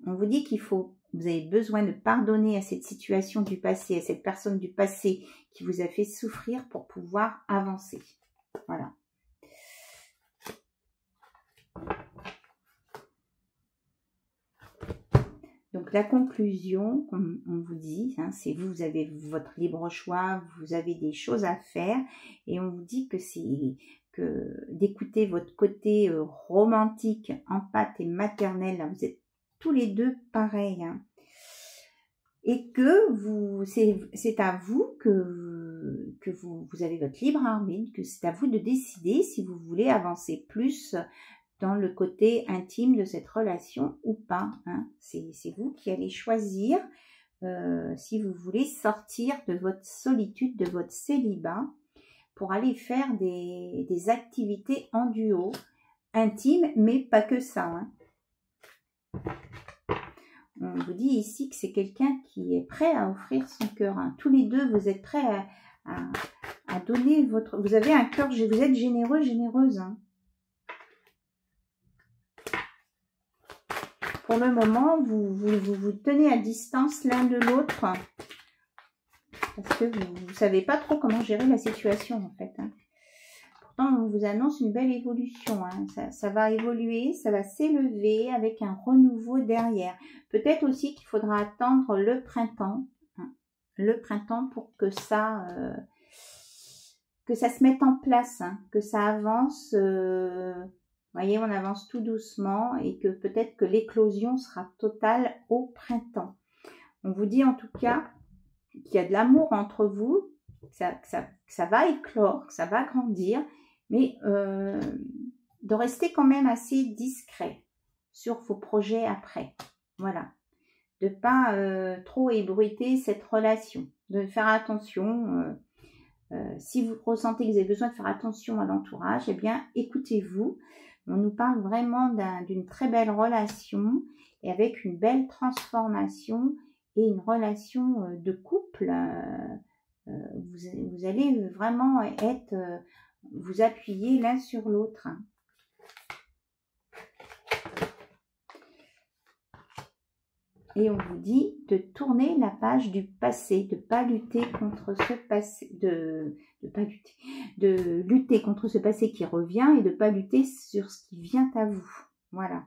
on vous dit vous avez besoin de pardonner à cette situation du passé, à cette personne du passé qui vous a fait souffrir pour pouvoir avancer. Voilà. Donc, la conclusion, comme on vous dit, hein, c'est vous avez votre libre choix, vous avez des choses à faire et on vous dit que d'écouter votre côté romantique, empathe et maternel, là, vous êtes tous les deux pareils. Hein, et que c'est à vous que vous avez votre libre arbitre, que c'est à vous de décider si vous voulez avancer plus dans le côté intime de cette relation ou pas. Hein. C'est vous qui allez choisir si vous voulez sortir de votre solitude, de votre célibat, pour aller faire des activités en duo, intimes, mais pas que ça. Hein. On vous dit ici que c'est quelqu'un qui est prêt à offrir son cœur. Hein. Tous les deux, vous êtes prêts à donner votre... Vous avez un cœur, vous êtes généreux, généreuse. Hein. Pour le moment, vous tenez à distance l'un de l'autre parce que vous ne savez pas trop comment gérer la situation en fait. Hein. Pourtant, on vous annonce une belle évolution. Hein. Ça va évoluer, ça va s'élever avec un renouveau derrière. Peut-être aussi qu'il faudra attendre le printemps. Hein. Le printemps pour que ça se mette en place, hein, que ça avance... Vous voyez, on avance tout doucement et que peut-être que l'éclosion sera totale au printemps. On vous dit en tout cas qu'il y a de l'amour entre vous, que ça va éclore, que ça va grandir, mais de rester quand même assez discret sur vos projets après. Voilà. de pas trop ébruiter cette relation, de faire attention. Si vous ressentez que vous avez besoin de faire attention à l'entourage, eh bien, écoutez-vous. On nous parle vraiment d'une très belle relation et avec une belle transformation et une relation de couple. Vous allez vraiment être, vous appuyer l'un sur l'autre. Et on vous dit de tourner la page du passé, de pas lutter contre ce passé, de lutter contre ce passé qui revient et de pas lutter sur ce qui vient à vous. Voilà.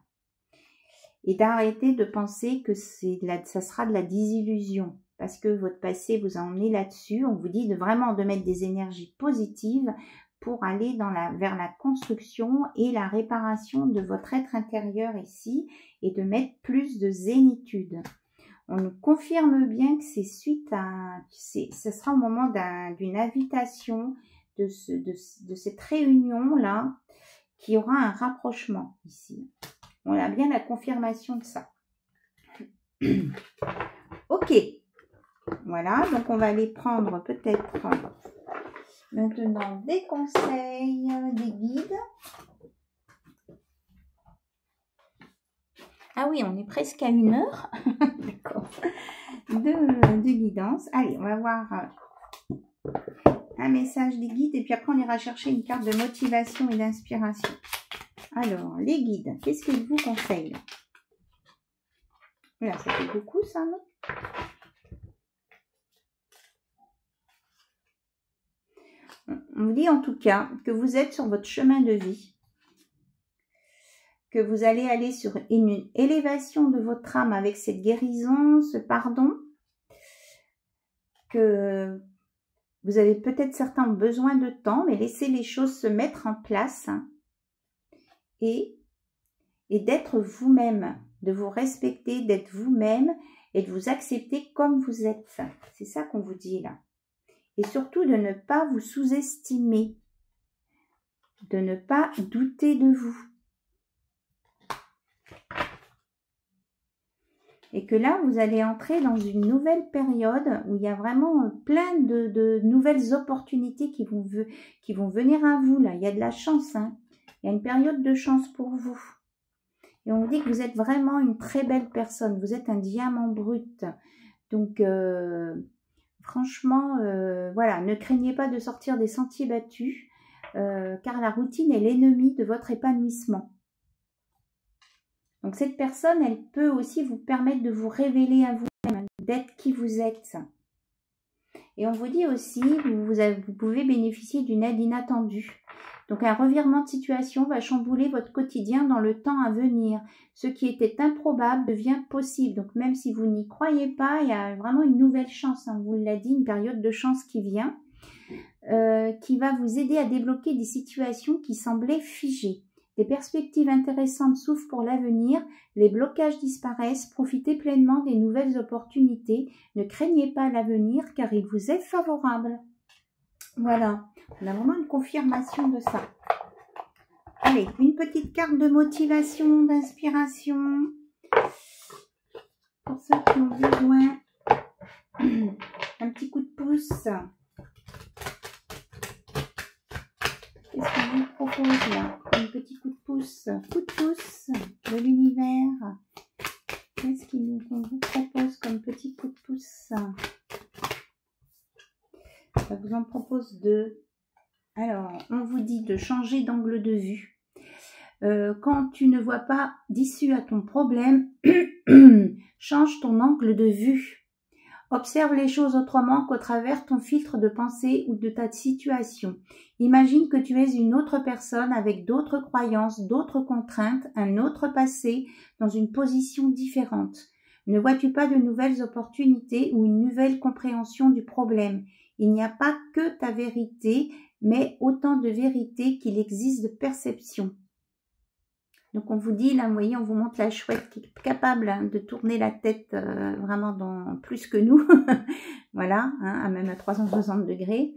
Et d'arrêter de penser que ça sera de la désillusion parce que votre passé vous a emmené là-dessus. On vous dit vraiment de mettre des énergies positives pour aller vers la construction et la réparation de votre être intérieur ici et de mettre plus de zénitude. On nous confirme bien que c'est suite à... ce sera au moment d'une invitation de cette réunion-là qu'il y aura un rapprochement ici. On a bien la confirmation de ça. Ok. Voilà, donc on va aller prendre peut-être... Maintenant, des conseils, des guides. Ah oui, on est presque à 1 heure. D'accord. De guidance. Allez, on va voir un message des guides. Et puis après, on ira chercher une carte de motivation et d'inspiration. Alors, les guides, qu'est-ce qu'ils vous conseillent? Là, ça fait beaucoup, ça, non? On vous dit en tout cas que vous êtes sur votre chemin de vie, que vous allez aller sur une élévation de votre âme avec cette guérison, ce pardon, que vous avez peut-être certains besoin de temps, mais laissez les choses se mettre en place et d'être vous-même, de vous respecter, d'être vous-même et de vous accepter comme vous êtes. C'est ça qu'on vous dit là. Et surtout de ne pas vous sous-estimer, de ne pas douter de vous. Et que là, vous allez entrer dans une nouvelle période où il y a vraiment plein de nouvelles opportunités qui vont venir à vous. Là, il y a de la chance, hein. Il y a une période de chance pour vous. Et on vous dit que vous êtes vraiment une très belle personne. Vous êtes un diamant brut. Donc... franchement, voilà, ne craignez pas de sortir des sentiers battus, car la routine est l'ennemi de votre épanouissement. Donc cette personne, elle peut aussi vous permettre de vous révéler à vous-même, d'être qui vous êtes. Et on vous dit aussi, vous pouvez bénéficier d'une aide inattendue. Donc un revirement de situation va chambouler votre quotidien dans le temps à venir. Ce qui était improbable devient possible. Donc même si vous n'y croyez pas, il y a vraiment une nouvelle chance. Hein, on vous l'a dit, une période de chance qui vient, qui va vous aider à débloquer des situations qui semblaient figées. Des perspectives intéressantes s'ouvrent pour l'avenir, les blocages disparaissent, profitez pleinement des nouvelles opportunités. Ne craignez pas l'avenir car il vous est favorable. Voilà, on a vraiment une confirmation de ça. Allez, une petite carte de motivation, d'inspiration. Pour ceux qui ont besoin, un petit coup de pouce. Qu'est-ce qu'on vous propose là? Un petit coup de pouce de l'univers. Qu'est-ce qu'on vous propose comme petit coup de pouce? Ça vous en propose 2. Alors, on vous dit de changer d'angle de vue. Quand tu ne vois pas d'issue à ton problème, change ton angle de vue. Observe les choses autrement qu'au travers ton filtre de pensée ou de ta situation. Imagine que tu es une autre personne avec d'autres croyances, d'autres contraintes, un autre passé, dans une position différente. Ne vois-tu pas de nouvelles opportunités ou une nouvelle compréhension du problème? Il n'y a pas que ta vérité, mais autant de vérités qu'il existe de perceptions. Donc on vous dit, là, vous voyez, on vous montre la chouette qui est capable de tourner la tête vraiment dans plus que nous. Voilà, hein, même à 360 degrés.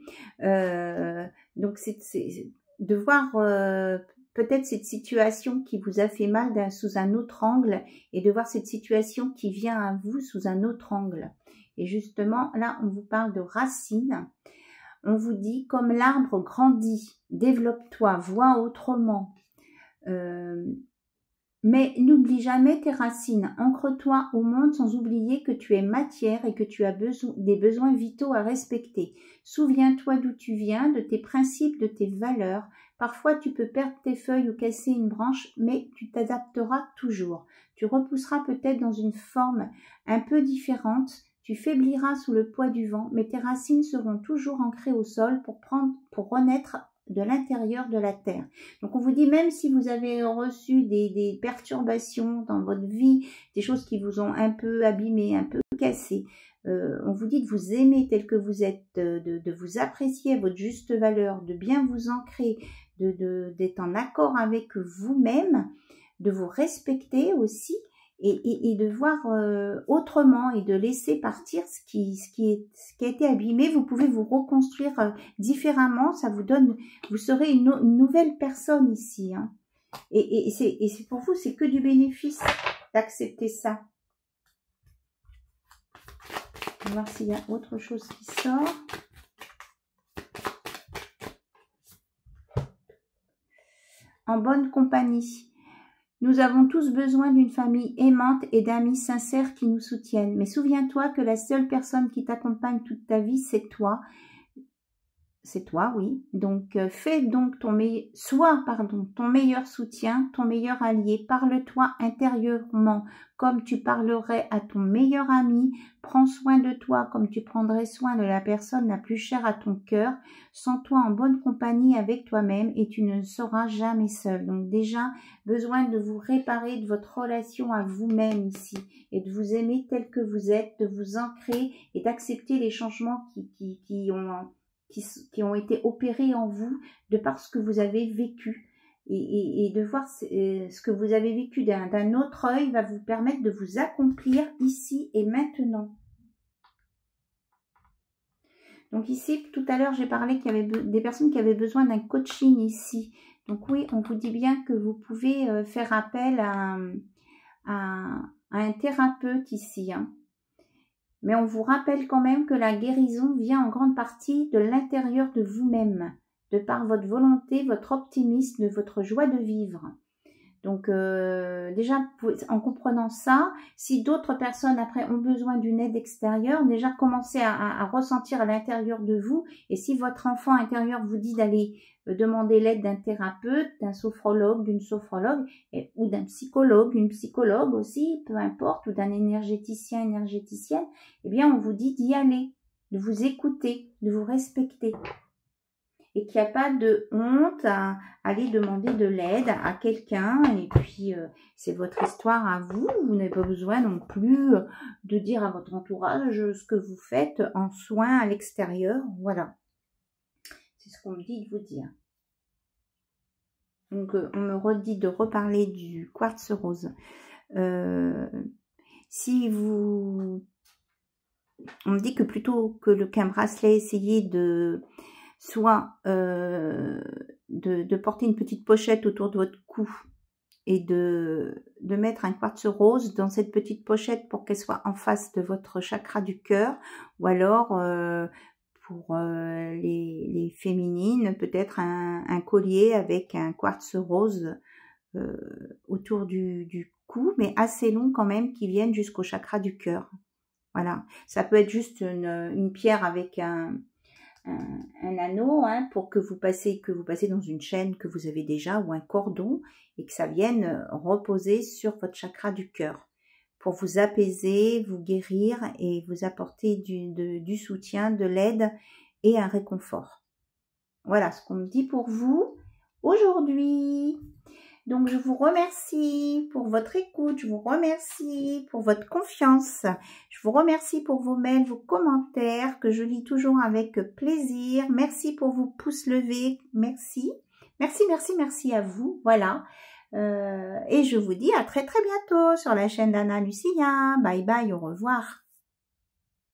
Donc c'est de voir peut-être cette situation qui vous a fait mal sous un autre angle et de voir cette situation qui vient à vous sous un autre angle. Et justement, là, on vous parle de racines. On vous dit, comme l'arbre grandit, développe-toi, vois autrement. Mais n'oublie jamais tes racines. Ancre-toi au monde sans oublier que tu es matière et que tu as des besoins vitaux à respecter. Souviens-toi d'où tu viens, de tes principes, de tes valeurs. Parfois, tu peux perdre tes feuilles ou casser une branche, mais tu t'adapteras toujours. Tu repousseras peut-être dans une forme un peu différente. Tu faibliras sous le poids du vent, mais tes racines seront toujours ancrées au sol pour renaître de l'intérieur de la terre. Donc on vous dit, même si vous avez reçu des perturbations dans votre vie, des choses qui vous ont un peu abîmé, un peu cassé, on vous dit de vous aimer tel que vous êtes, de vous apprécier à votre juste valeur, de bien vous ancrer, d'être en accord avec vous-même, de vous respecter aussi, et de voir autrement et de laisser partir ce qui a été abîmé. Vous pouvez vous reconstruire différemment, ça vous donne, vous serez une nouvelle personne ici, hein. Et c'est pour vous, c'est que du bénéfice d'accepter ça. On va voir s'il y a autre chose qui sort. En bonne compagnie. Nous avons tous besoin d'une famille aimante et d'amis sincères qui nous soutiennent. Mais souviens-toi que la seule personne qui t'accompagne toute ta vie, c'est toi. C'est toi, oui. Donc, fais donc sois ton meilleur soutien, ton meilleur allié. Parle-toi intérieurement comme tu parlerais à ton meilleur ami. Prends soin de toi comme tu prendrais soin de la personne la plus chère à ton cœur. Sens-toi en bonne compagnie avec toi-même et tu ne seras jamais seul. Donc déjà, besoin de vous réparer de votre relation à vous-même ici et de vous aimer tel que vous êtes, de vous ancrer et d'accepter les changements qui ont été opérés en vous de par ce que vous avez vécu. Et de voir ce que vous avez vécu d'un autre œil va vous permettre de vous accomplir ici et maintenant. Donc ici, tout à l'heure, j'ai parlé qu'il y avait des personnes qui avaient besoin d'un coaching ici. Donc oui, on vous dit bien que vous pouvez faire appel à un thérapeute ici, hein. Mais on vous rappelle quand même que la guérison vient en grande partie de l'intérieur de vous-même, de par votre volonté, votre optimisme, votre joie de vivre. Donc déjà, en comprenant ça, si d'autres personnes après ont besoin d'une aide extérieure, déjà commencez à ressentir à l'intérieur de vous. Et si votre enfant intérieur vous dit d'aller demander l'aide d'un thérapeute, d'un sophrologue, d'une sophrologue, ou d'un psychologue, une psychologue aussi, peu importe, ou d'un énergéticien, énergéticienne, eh bien on vous dit d'y aller, de vous écouter, de vous respecter. Et qu'il n'y a pas de honte à aller demander de l'aide à quelqu'un. Et puis, c'est votre histoire à vous. Vous n'avez pas besoin non plus de dire à votre entourage ce que vous faites en soins à l'extérieur. Voilà. C'est ce qu'on me dit de vous dire. Donc, on me redit de reparler du quartz rose. Si vous... On me dit que plutôt qu'un bracelet, essayez de... soit de porter une petite pochette autour de votre cou et de mettre un quartz rose dans cette petite pochette pour qu'elle soit en face de votre chakra du cœur, ou alors pour les féminines, peut-être un collier avec un quartz rose autour du cou, mais assez long quand même, qui vienne jusqu'au chakra du cœur. Voilà, ça peut être juste une pierre avec un anneau, hein, pour que vous passez dans une chaîne que vous avez déjà, ou un cordon, et que ça vienne reposer sur votre chakra du cœur pour vous apaiser, vous guérir et vous apporter du soutien, de l'aide et un réconfort. Voilà ce qu'on me dit pour vous aujourd'hui. Donc, je vous remercie pour votre écoute, je vous remercie pour votre confiance, je vous remercie pour vos mails, vos commentaires que je lis toujours avec plaisir. Merci pour vos pouces levés, merci. Merci, merci, merci à vous, voilà. Et je vous dis à très très bientôt sur la chaîne d'Anna Lucia. Bye bye, au revoir.